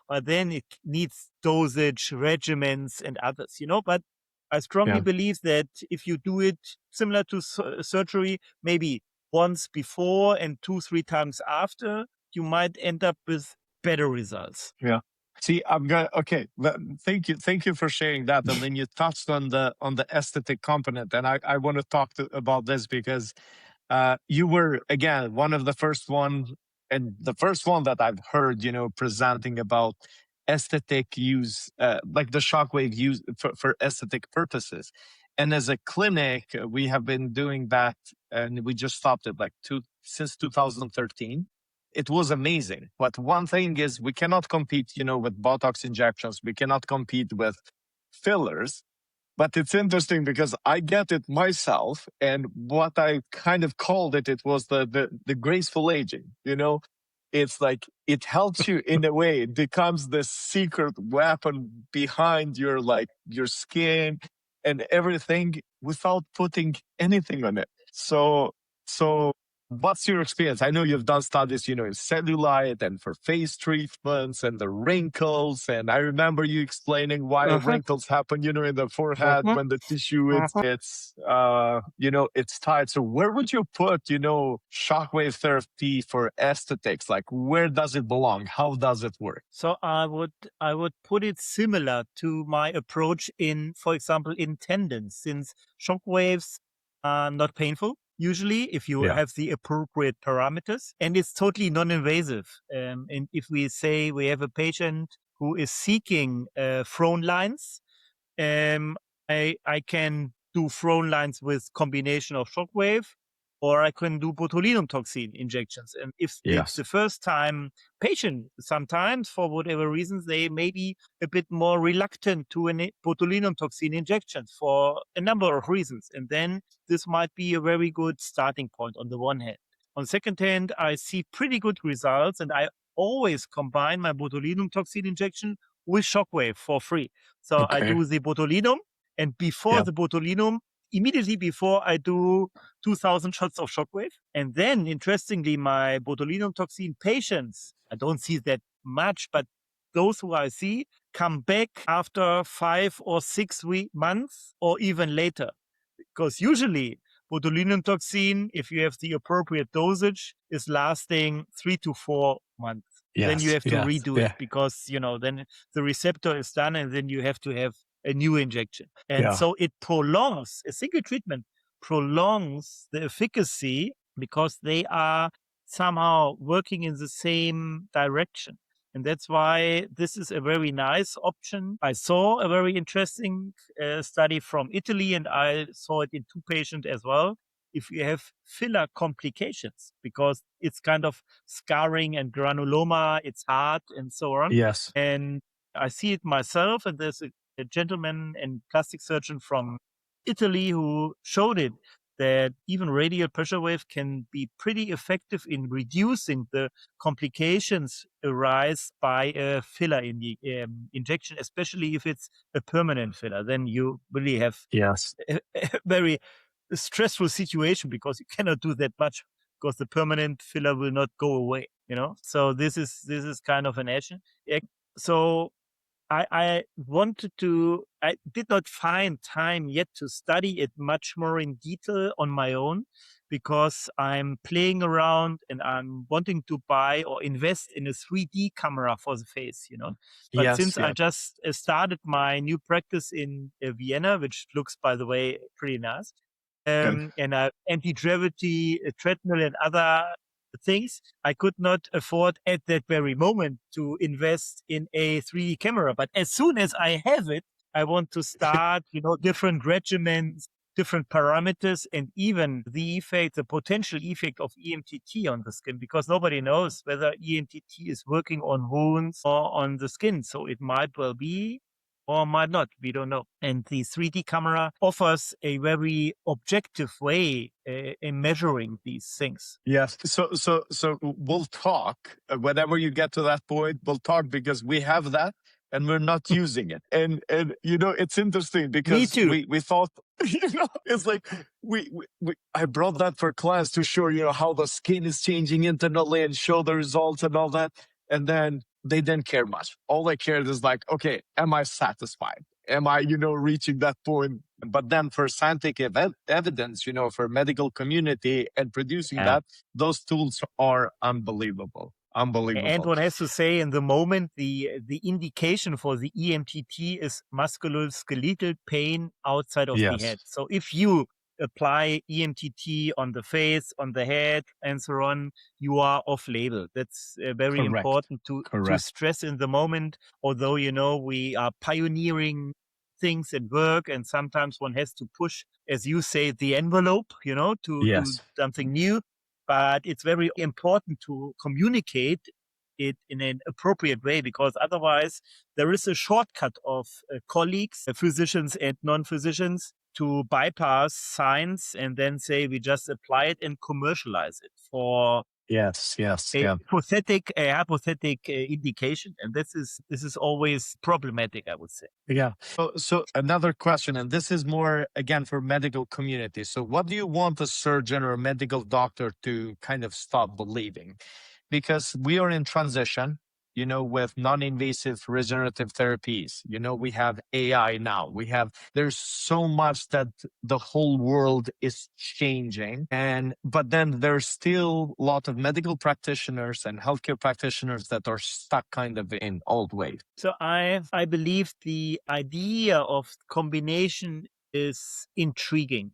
but then it needs dosage, regimens, and others, but I strongly believe that if you do it similar to surgery, maybe once before and 2-3 times after, you might end up with better results. Yeah. See, thank you for sharing that. And then you touched on the aesthetic component, and I want to talk about this because you were, again, one of the first one, and the first one that I've heard, presenting about aesthetic use, like the shockwave use for aesthetic purposes. And as a clinic, we have been doing that, and we just stopped it since 2013. It was amazing. But one thing is, we cannot compete, with Botox injections. We cannot compete with fillers. But it's interesting because I get it myself, and what I kind of called it was the graceful aging. It's like it helps you in a way. It becomes the secret weapon behind your skin and everything without putting anything on it. So what's your experience? I know you've done studies, in cellulite and for face treatments and the wrinkles. And I remember you explaining why wrinkles happen, in the forehead when the tissue it's tight. So where would you put, shockwave therapy for aesthetics? Like, where does it belong? How does it work? So I would put it similar to my approach for example, in tendons, since shockwaves are not painful. Usually, if you have the appropriate parameters, and it's totally non-invasive. And if we say we have a patient who is seeking frown lines, I can do frown lines with combination of shockwave, or I can do botulinum toxin injections. And if it's the first time patient, sometimes for whatever reasons, they may be a bit more reluctant to botulinum toxin injections for a number of reasons. And then this might be a very good starting point on the one hand. On the second hand, I see pretty good results, and I always combine my botulinum toxin injection with shockwave for free. So I do the botulinum, and before the botulinum, immediately before, I do 2,000 shots of shockwave. And then, interestingly, my botulinum toxin patients, I don't see that much, but those who I see come back after 5 or 6 months or even later. Because usually botulinum toxin, if you have the appropriate dosage, is lasting 3 to 4 months. Then you have to redo it because, then the receptor is done and then you have to have a new injection. And so it prolongs, a single treatment prolongs the efficacy because they are somehow working in the same direction. And that's why this is a very nice option. I saw a very interesting study from Italy, and I saw it in 2 patients as well. If you have filler complications, because it's kind of scarring and granuloma, it's hard and so on. Yes. And I see it myself, and there's a gentleman and plastic surgeon from Italy who showed it, that even radial pressure wave can be pretty effective in reducing the complications arise by a filler in the injection, especially if it's a permanent filler. Then you really have a very stressful situation because you cannot do that much because the permanent filler will not go away, So this is kind of an issue. So I did not find time yet to study it much more in detail on my own because I'm playing around and I'm wanting to buy or invest in a 3D camera for the face, But since I just started my new practice in Vienna, which looks, by the way, pretty nice, and anti-gravity treadmill and other things, I could not afford at that very moment to invest in a 3D camera. But as soon as I have it, I want to start, different regimens, different parameters, and even the potential effect of EMTT on the skin, because nobody knows whether EMTT is working on wounds or on the skin. So it might well be or might not. We don't know. And the 3D camera offers a very objective way in measuring these things. Yes. So we'll talk whenever you get to that point. We'll talk because we have that and we're not using it. And it's interesting because we thought, it's like I brought that for class to show, how the skin is changing internally and show the results and all that. And then they didn't care much. All they cared is like, okay, am I satisfied? Am I, reaching that point? But then for scientific evidence, for medical community and producing that, those tools are unbelievable. And one has to say, in the moment, the indication for the EMTT is musculoskeletal pain outside of the head. So if you apply EMTT on the face, on the head, and so on, you are off label. That's very important to stress in the moment. Although, we are pioneering things at work, and sometimes one has to push, as you say, the envelope, to do something new. But it's very important to communicate it in an appropriate way, because otherwise there is a shortcut of colleagues, physicians and non-physicians, to bypass science and then say we just apply it and commercialize it for a hypothetic indication. And this is always problematic, I would say. Yeah. So another question, and this is more, again, for medical community. So what do you want a surgeon or a medical doctor to kind of stop believing? Because we are in transition, with non-invasive regenerative therapies. We have AI now. There's so much that the whole world is changing. But then there's still a lot of medical practitioners and healthcare practitioners that are stuck kind of in old ways. So I believe the idea of combination is intriguing.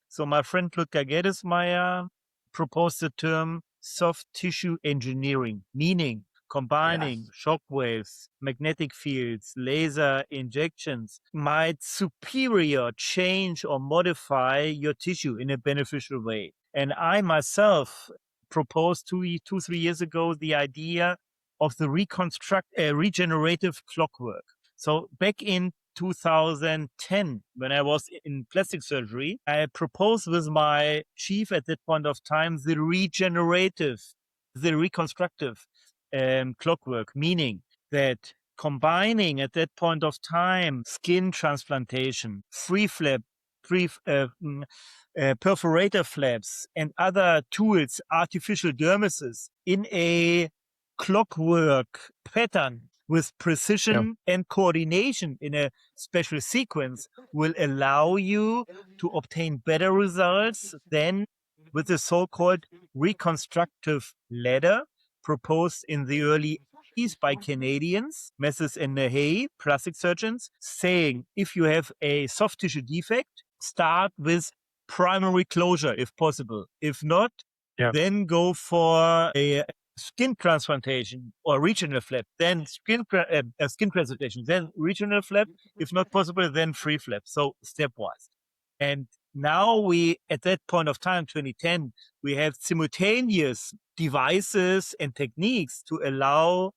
So my friend Ludger Gedesmeyer proposed the term soft tissue engineering, meaning combining shock waves, magnetic fields, laser injections might superior change or modify your tissue in a beneficial way. And I myself proposed 2-3 years ago the idea of the regenerative clockwork. So back in 2010, when I was in plastic surgery, I proposed with my chief at that point of time the reconstructive clockwork, meaning that combining at that point of time skin transplantation, perforator flaps, and other tools, artificial dermises, in a clockwork pattern with precision and coordination in a special sequence will allow you to obtain better results than with the so-called reconstructive ladder proposed in the early 80s by Canadians, Messrs. And Nahey, plastic surgeons, saying if you have a soft tissue defect, start with primary closure if possible. If not, then go for a skin transplantation or regional flap, then skin transplantation, then regional flap. If not possible, then free flap. So stepwise. And now at that point of time, 2010, we have simultaneous devices and techniques to allow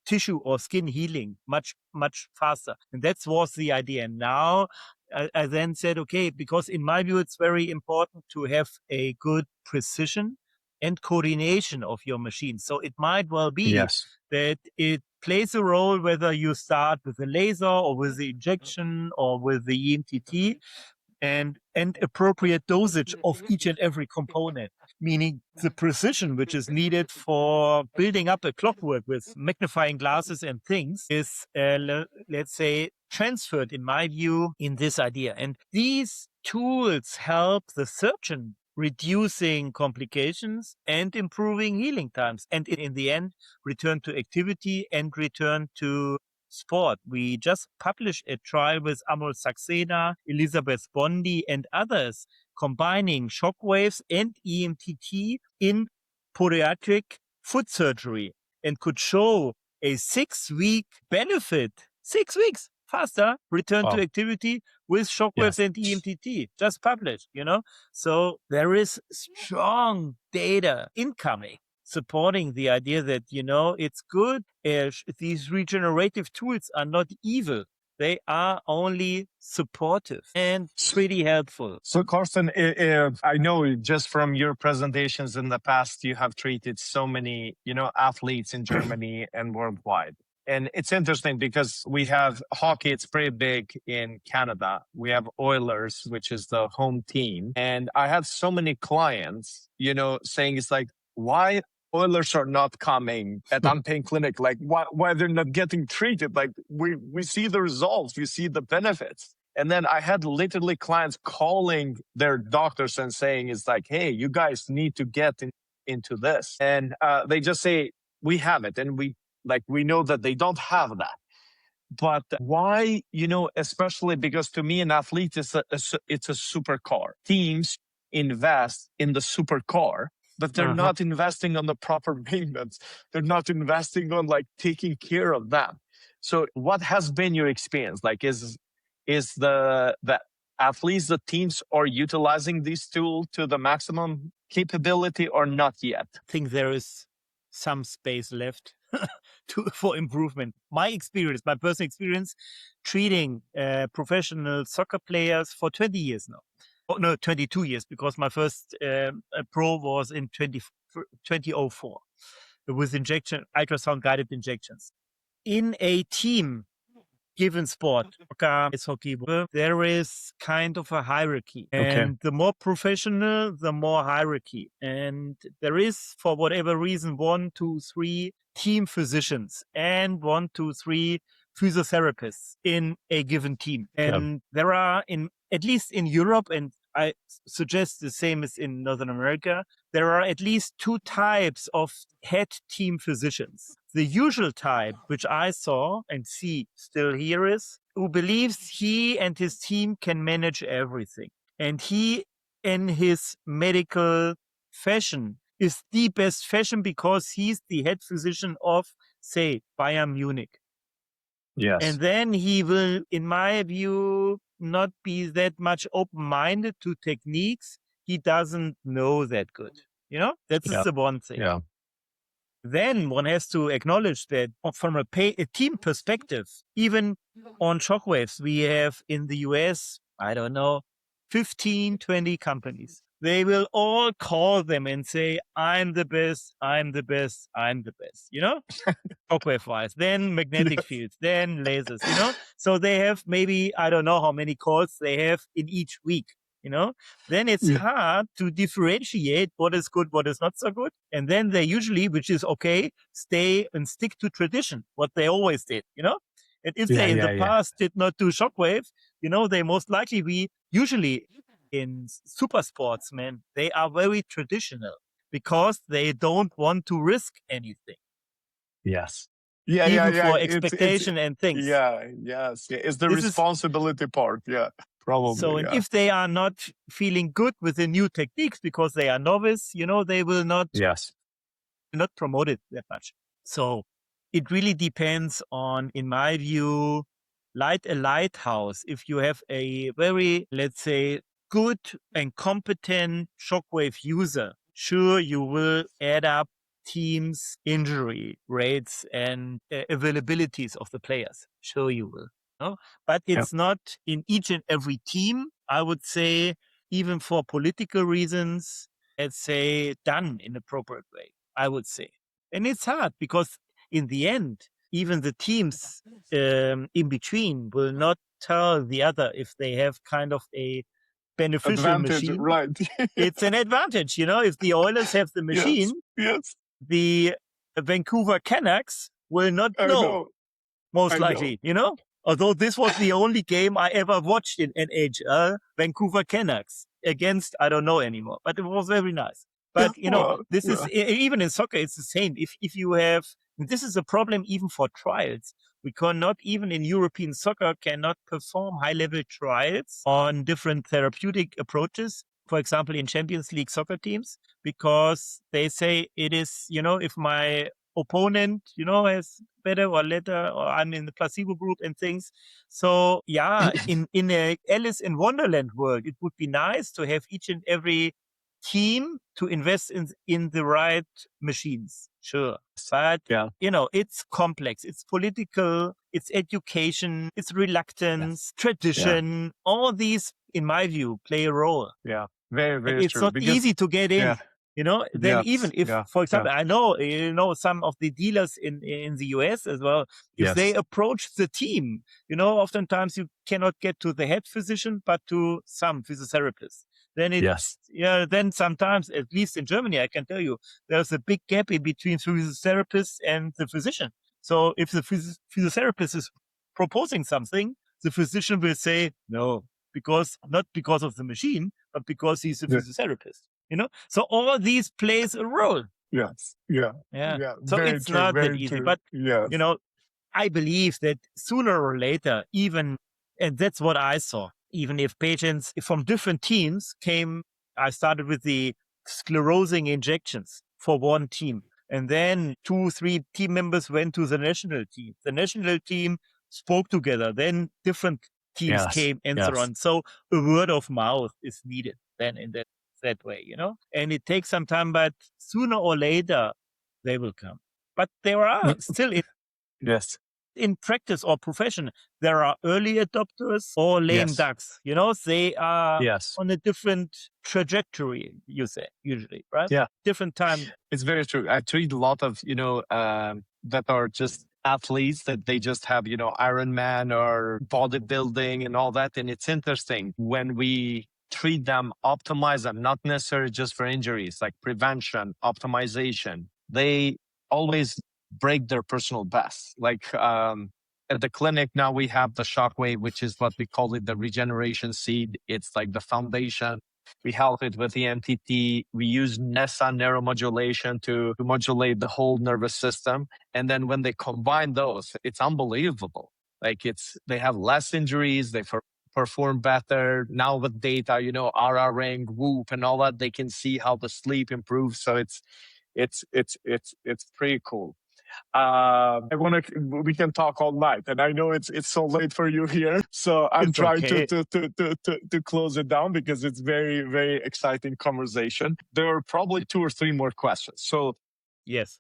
tissue or skin healing much, much faster. And that was the idea. And now I then said, okay, because in my view, it's very important to have a good precision and coordination of your machine. So it might well be that it plays a role whether you start with a laser or with the injection or with the EMTT, and appropriate dosage of each and every component, meaning the precision which is needed for building up a clockwork with magnifying glasses and things is, let's say, transferred, in my view, in this idea. And these tools help the surgeon reducing complications and improving healing times, and in the end, return to activity and return to sport. We just published a trial with Amol Saxena, Elizabeth Bondi, and others, combining shockwaves and EMTT in podiatric foot surgery, and could show a 6-week benefit, 6 weeks faster return to activity with shockwaves and EMTT, just published, So there is strong data incoming supporting the idea that, it's good. These regenerative tools are not evil. They are only supportive and pretty helpful. So, Karsten, I know just from your presentations in the past, you have treated so many, athletes in Germany and worldwide. And it's interesting because we have hockey, it's pretty big in Canada. We have Oilers, which is the home team. And I have so many clients, saying it's like, why Oilers are not coming at unpaid clinic? Like, why they're not getting treated? Like, we see the results, we see the benefits. And then I had literally clients calling their doctors and saying, it's like, hey, you guys need to get into this. And they just say, we have it. And we know that they don't have that. But why, especially because to me, an athlete is it's a supercar. Teams invest in the supercar, but they're not investing on the proper maintenance. They're not investing on taking care of them. So what has been your experience? Is the athletes, the teams are utilizing this tool to the maximum capability or not yet? I think there is some space left for improvement. My personal experience, treating professional soccer players for 20 years now. Oh, no, 22 years, because my first pro was in 2004 with ultrasound guided injections. In a team, given sport, soccer, ice hockey, there is kind of a hierarchy. And the more professional, the more hierarchy. And there is, for whatever reason, 1, 2, 3 team physicians and 1, 2, 3 physiotherapists in a given team. And there are, at least in Europe, and I suggest the same as in Northern America, there are at least 2 types of head team physicians. The usual type, which I saw and see still here, is who believes he and his team can manage everything. And he, in his medical fashion, is the best fashion because he's the head physician of, say, Bayern Munich. Yes. And then he will, in my view, not be that much open-minded to techniques he doesn't know that good. That's the one thing. Yeah. Then one has to acknowledge that from a team perspective, even on shockwaves, we have in the US, 15, 20 companies. They will all call them and say, I'm the best, I'm the best, I'm the best, shockwave wise, then magnetic fields, then lasers, So they have maybe, I don't know how many calls they have in each week. Then it's hard to differentiate what is good, what is not so good. And then they usually, which is okay, stay and stick to tradition, what they always did, And if they in the past did not do shockwave, they most likely be usually in super sportsmen, they are very traditional because they don't want to risk anything. Yes. Even for expectation and things. Yes. It's the responsibility part. Yeah. Probably, so, and if they are not feeling good with the new techniques because they are novice, they will not promote it that much. So it really depends on, in my view, a lighthouse. If you have a very, let's say, good and competent shockwave user, sure, you will add up teams' injury rates and availabilities of the players. Sure, you will. But it's not in each and every team, I would say, even for political reasons, let's say, done in appropriate way, I would say. And it's hard because in the end, even the teams in between will not tell the other if they have kind of a beneficial machine. Right. It's an advantage, if the Oilers have the machine, the Vancouver Canucks will not know. Most likely, Although this was the only game I ever watched in NHL, Vancouver Canucks against, I don't know anymore, but it was very nice. But, this is, even in soccer, it's the same. If you have, this is a problem even for trials. We cannot, even in European soccer, cannot perform high-level trials on different therapeutic approaches. For example, in Champions League soccer teams, because they say it is, if my opponent, has better or letter, or I'm in the placebo group and things. So yeah, in a Alice in Wonderland world, it would be nice to have each and every team to invest in the right machines. Sure. But Yeah. it's complex. It's political, it's education, it's reluctance, tradition. All these, in my view, play a role. Yeah. Very, very It's true. not easy to get in. Then even if, for example, I know, some of the dealers in the US as well, if they approach the team, oftentimes you cannot get to the head physician, but to some physiotherapists. Then then sometimes, at least in Germany, I can tell you, there's a big gap in between physiotherapist and the physician. So if the physiotherapist is proposing something, the physician will say no, not because of the machine, but because he's a physiotherapist. So all these plays a role. Yes. Yeah. Yeah. So Very it's true. not that Very easy, true. but Yes. I believe that sooner or later, and that's what I saw, even if patients from different teams came, I started with the sclerosing injections for one team. And then 2-3 team members went to the national team. The national team spoke together. Then different teams came and so on. So a word of mouth is needed then in that way, and it takes some time, but sooner or later they will come. But there are still Yes. in practice or profession, there are early adopters or lame ducks. They are on a different trajectory, you say, usually, right? Yeah. Different time. It's very true. I treat a lot of, that are just athletes that they just have, Ironman or bodybuilding and all that. And it's interesting when we treat them, optimize them, not necessarily just for injuries, like prevention, optimization. They always break their personal best. Like at the clinic now we have the Shockwave, which is what we call it, the regeneration seed. It's like the foundation. We help it with EMTT. We use NESA neuromodulation to modulate the whole nervous system. And then when they combine those, it's unbelievable. Like they have less injuries. They perform better. Now with data, RR ring, Whoop, and all that, they can see how the sleep improves. So it's pretty cool. We can talk all night, and I know it's so late for you here. So I'm trying to close it down because it's very, very exciting conversation. There are probably 2 or 3 more questions. So yes,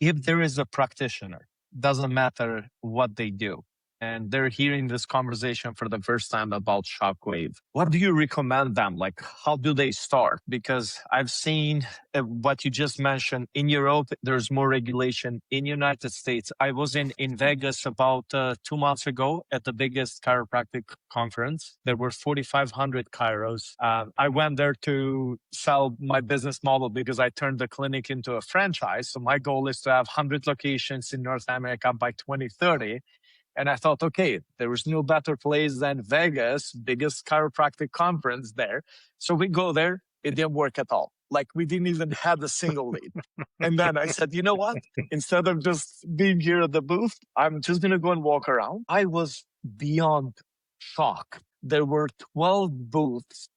if there is a practitioner, doesn't matter what they do, and they're hearing this conversation for the first time about Shockwave, what do you recommend them? Like, how do they start? Because I've seen what you just mentioned in Europe, there's more regulation. In United States, I was in Vegas about 2 months ago at the biggest chiropractic conference. There were 4,500 chiros. I went there to sell my business model because I turned the clinic into a franchise. So my goal is to have 100 locations in North America by 2030. And I thought, okay, there was no better place than Vegas, biggest chiropractic conference there. So we go there. It didn't work at all. Like we didn't even have a single lead. And then I said, you know what? Instead of just being here at the booth, I'm just going to go and walk around. I was beyond shock. There were 12 booths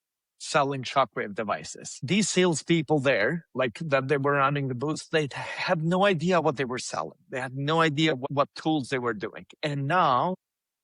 selling Shockwave devices. These salespeople there, like that they were running the booths, they had no idea what they were selling. They had no idea what tools they were doing. And now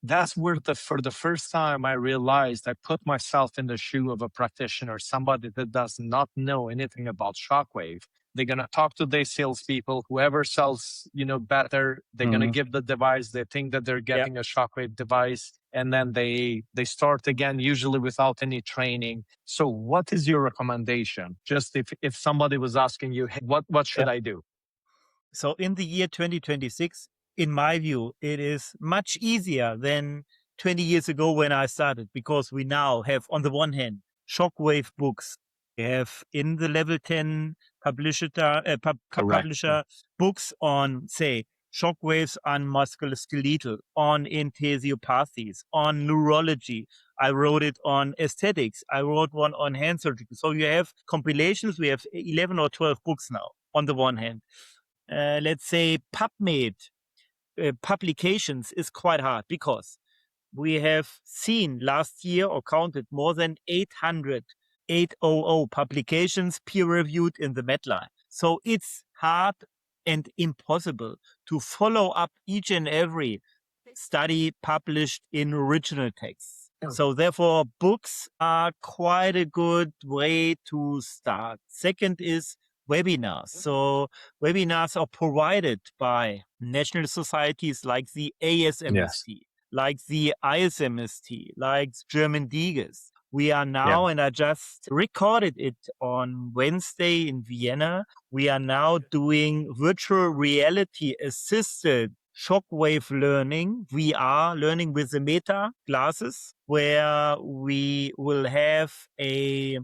that's where for the first time I realized I put myself in the shoe of a practitioner, somebody that does not know anything about Shockwave. They're going to talk to their salespeople, whoever sells, better, they're going to give the device. They think that they're getting a Shockwave device. And then they start again, usually without any training. So what is your recommendation? Just if somebody was asking you, hey, what should I do? So in the year 2026, in my view, it is much easier than 20 years ago when I started, because we now have, on the one hand, Shockwave books. We have in the level 10 publisher books on, say, shockwaves on musculoskeletal, on enthesiopathies, on neurology. I wrote it on aesthetics. I wrote one on hand surgery. So you have compilations. We have 11 or 12 books now, on the one hand. Let's say PubMed publications is quite hard, because we have seen last year or counted more than 800 publications peer-reviewed in the Medline. So it's hard and impossible to follow up each and every study published in original texts. So therefore, books are quite a good way to start. Second is webinars. So webinars are provided by national societies like the ASMST, like the ISMST, like German Diges. We are now, and I just recorded it on Wednesday in Vienna, we are now doing virtual reality assisted shockwave learning, VR learning with the Meta glasses, where we will have a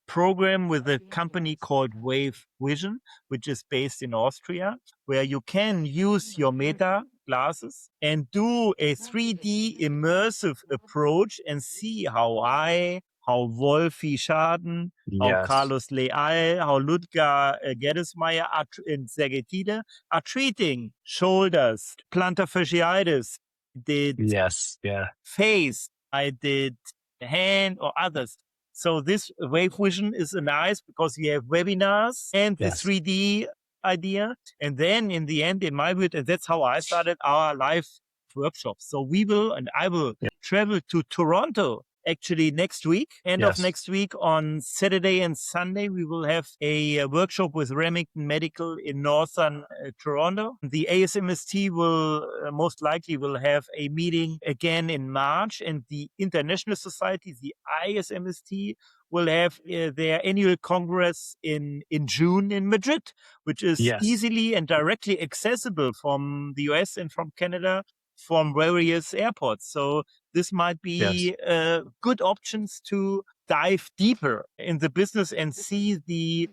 program with a company called Wave Vision, which is based in Austria, where you can use your Meta glasses and do a 3D immersive approach and see how Wolfi Schaden, how Carlos Leal, how Ludger Gedesmeyer and Sergei Tide are treating shoulders, plantar fasciitis, did face, I did hand or others. So this Wave Vision is nice because you have webinars and the 3D idea. And then in the end, in my view, and that's how I started our live workshops. So we will, and I will travel to Toronto actually next week, end of next week on Saturday and Sunday. We will have a workshop with Remington Medical in northern Toronto. The ASMST will most likely will have a meeting again in March, and the international society, the ISMST, will have their annual congress in June in Madrid, which is easily and directly accessible from the US and from Canada, from various airports. So this might be good options to dive deeper in the business and see the,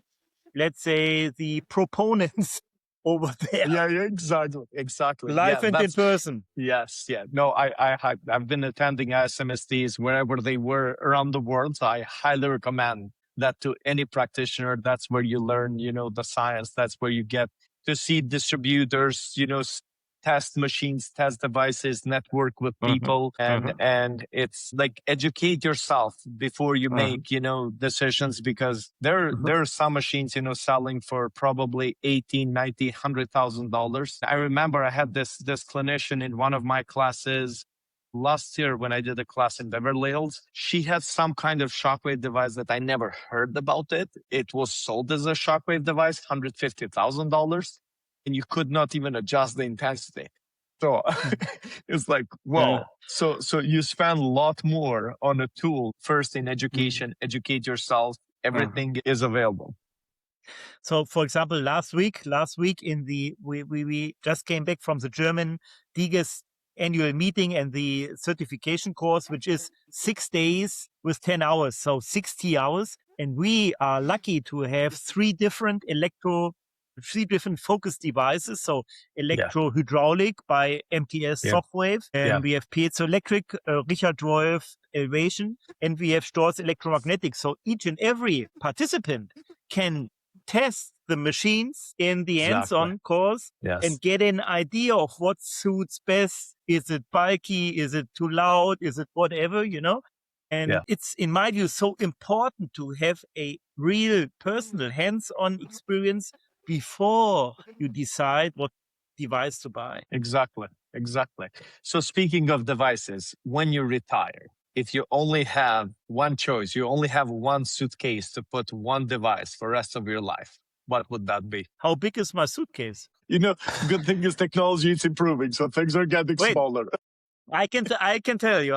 let's say, the proponents over there. Yeah, exactly. Live and in person. Yes, yeah. No, I've been attending SMSTs wherever they were around the world. So I highly recommend that to any practitioner. That's where you learn, the science. That's where you get to see distributors, test machines, test devices, network with people, and it's like educate yourself before you make, decisions, because there are some machines, selling for probably $18, $90, $100,000. I remember I had this clinician in one of my classes last year when I did a class in Beverly Hills. She had some kind of shockwave device that I never heard about it. It was sold as a shockwave device, $150,000. And you could not even adjust the intensity. So it's like, whoa. So you spend a lot more on a tool first in education, educate yourself. Everything is available. So, for example, last week we just came back from the German Diges annual meeting and the certification course, which is 6 days with 10 hours, so 60 hours. And we are lucky to have three different focus devices. So electrohydraulic by MTS Shockwave, and we have piezoelectric, Richard Wolf elevation, and we have Storz electromagnetic. So each and every participant can test the machines in the hands-on course and get an idea of what suits best. Is it bulky? Is it too loud? Is it whatever, And it's, in my view, so important to have a real personal hands-on experience before you decide what device to buy. Exactly. So speaking of devices, when you retire, if you only have one choice, you only have one suitcase to put one device for the rest of your life, what would that be? How big is my suitcase? Good thing is technology is improving, so things are getting smaller. I can tell you.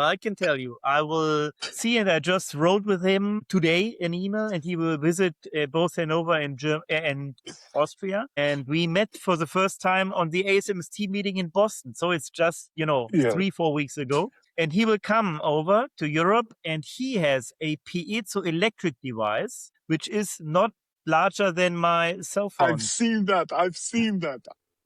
I will see, and I just wrote with him today an email, and he will visit both Hanover and Austria. And we met for the first time on the ASMST meeting in Boston. So it's just 3-4 weeks ago. And he will come over to Europe, and he has a piezoelectric device, which is not larger than my cell phone. I've seen that.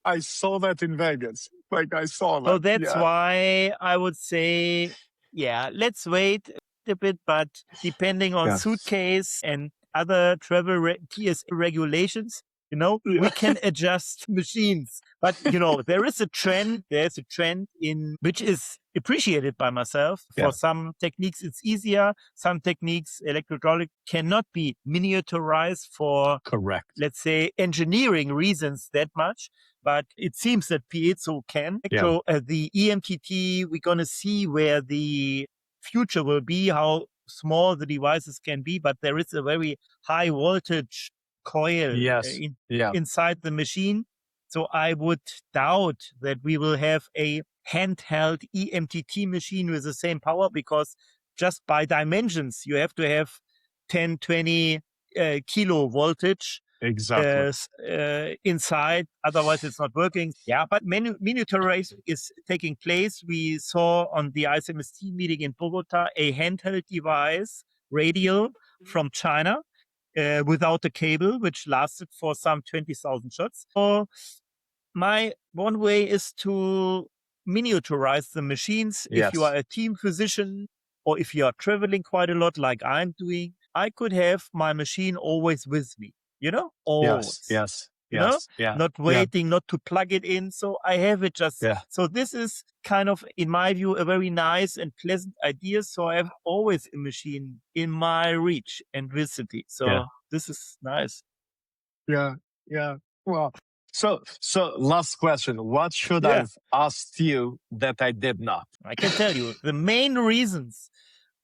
I saw that in Vegas. I saw that. So that's why I would say, let's wait a bit, but depending on suitcase and other travel TSA regulations, We can adjust machines. But, there's a trend in which is appreciated by myself. For some techniques, it's easier. Some techniques, electrohydraulic, cannot be miniaturized for, Correct. let's say, engineering reasons that much. But it seems that piezo can. So the EMTT, we're going to see where the future will be, how small the devices can be, but there is a very high voltage coil inside the machine. So I would doubt that we will have a handheld EMTT machine with the same power, because just by dimensions, you have to have 10, 20 kilo voltage inside. Otherwise, it's not working. Yeah, but miniaturization is taking place. We saw on the ISMST meeting in Bogota a handheld device, Radial, from China, without a cable, which lasted for some 20,000 shots. So my one way is to miniaturize the machines. If you are a team physician, or if you are traveling quite a lot like I'm doing, I could have my machine always with me, always. Not waiting, not to plug it in. So I have it just. So this is kind of, in my view, a very nice and pleasant idea. So I have always a machine in my reach and vicinity. So this is nice. Yeah. Well, so last question. What should I have asked you that I did not? I can tell you the main reasons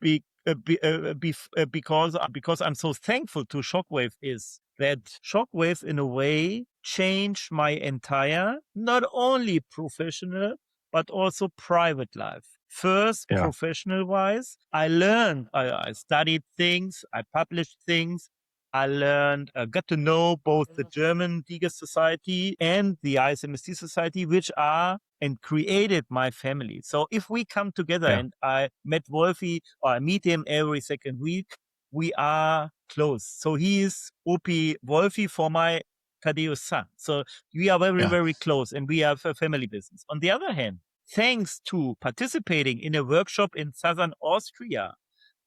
because I'm so thankful to Shockwave is that Shockwave, in a way, changed my entire, not only professional, but also private life. First, professional-wise, I learned, I studied things, I published things, I learned, got to know both the German Diga Society and the ISMST Society, which are and created my family. So if we come together, and I met Wolfie, or I meet him every second week, we are close. So he is OP Wolfie for my Thaddeus son. So we are very, very close, and we have a family business. On the other hand, thanks to participating in a workshop in southern Austria,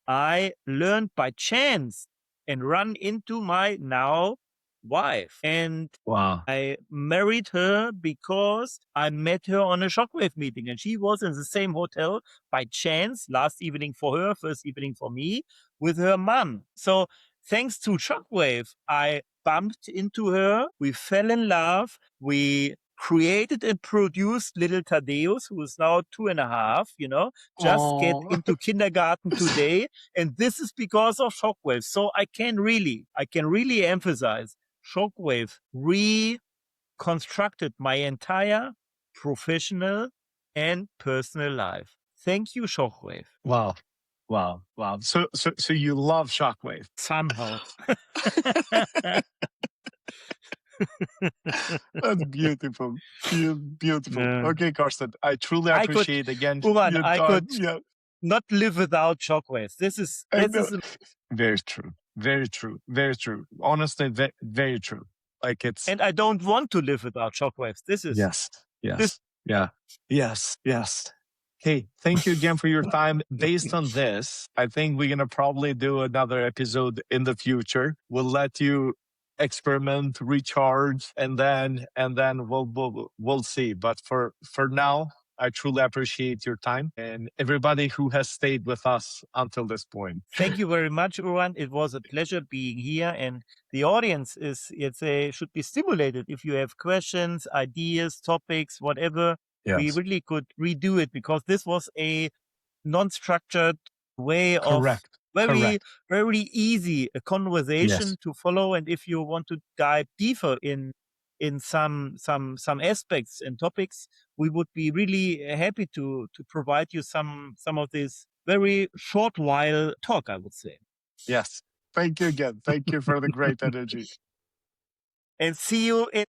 I learned by chance and run into my now wife. And I married her because I met her on a Shockwave meeting, and she was in the same hotel by chance, last evening for her, first evening for me, with her mom. So thanks to Shockwave, I bumped into her. We fell in love. We created and produced little Thaddeus, who is now 2.5, just get into kindergarten today. And this is because of Shockwave. So I can really emphasize, Shockwave reconstructed my entire professional and personal life. Thank you, Shockwave. Wow. So you love Shockwave? Somehow. That's beautiful. Beautiful. Okay, Karsten, I truly appreciate again. Uran, I could not live without Shockwaves. This is very true. Very true. Very true. Honestly, very true. Like it's. And I don't want to live without Shockwaves. This is Yes. Hey, thank you again for your time. Based on this, I think we're gonna probably do another episode in the future. We'll let you experiment, recharge, and then we'll see. But for now, I truly appreciate your time and everybody who has stayed with us until this point. Thank you very much, Uran. It was a pleasure being here, and the audience should be stimulated. If you have questions, ideas, topics, whatever, we really could redo it, because this was a non-structured way of very easy a conversation to follow. And if you want to dive deeper in some aspects and topics, we would be really happy to provide you some of this very short while talk, I would say. Yes. Thank you again. Thank you for the great energy. And see you in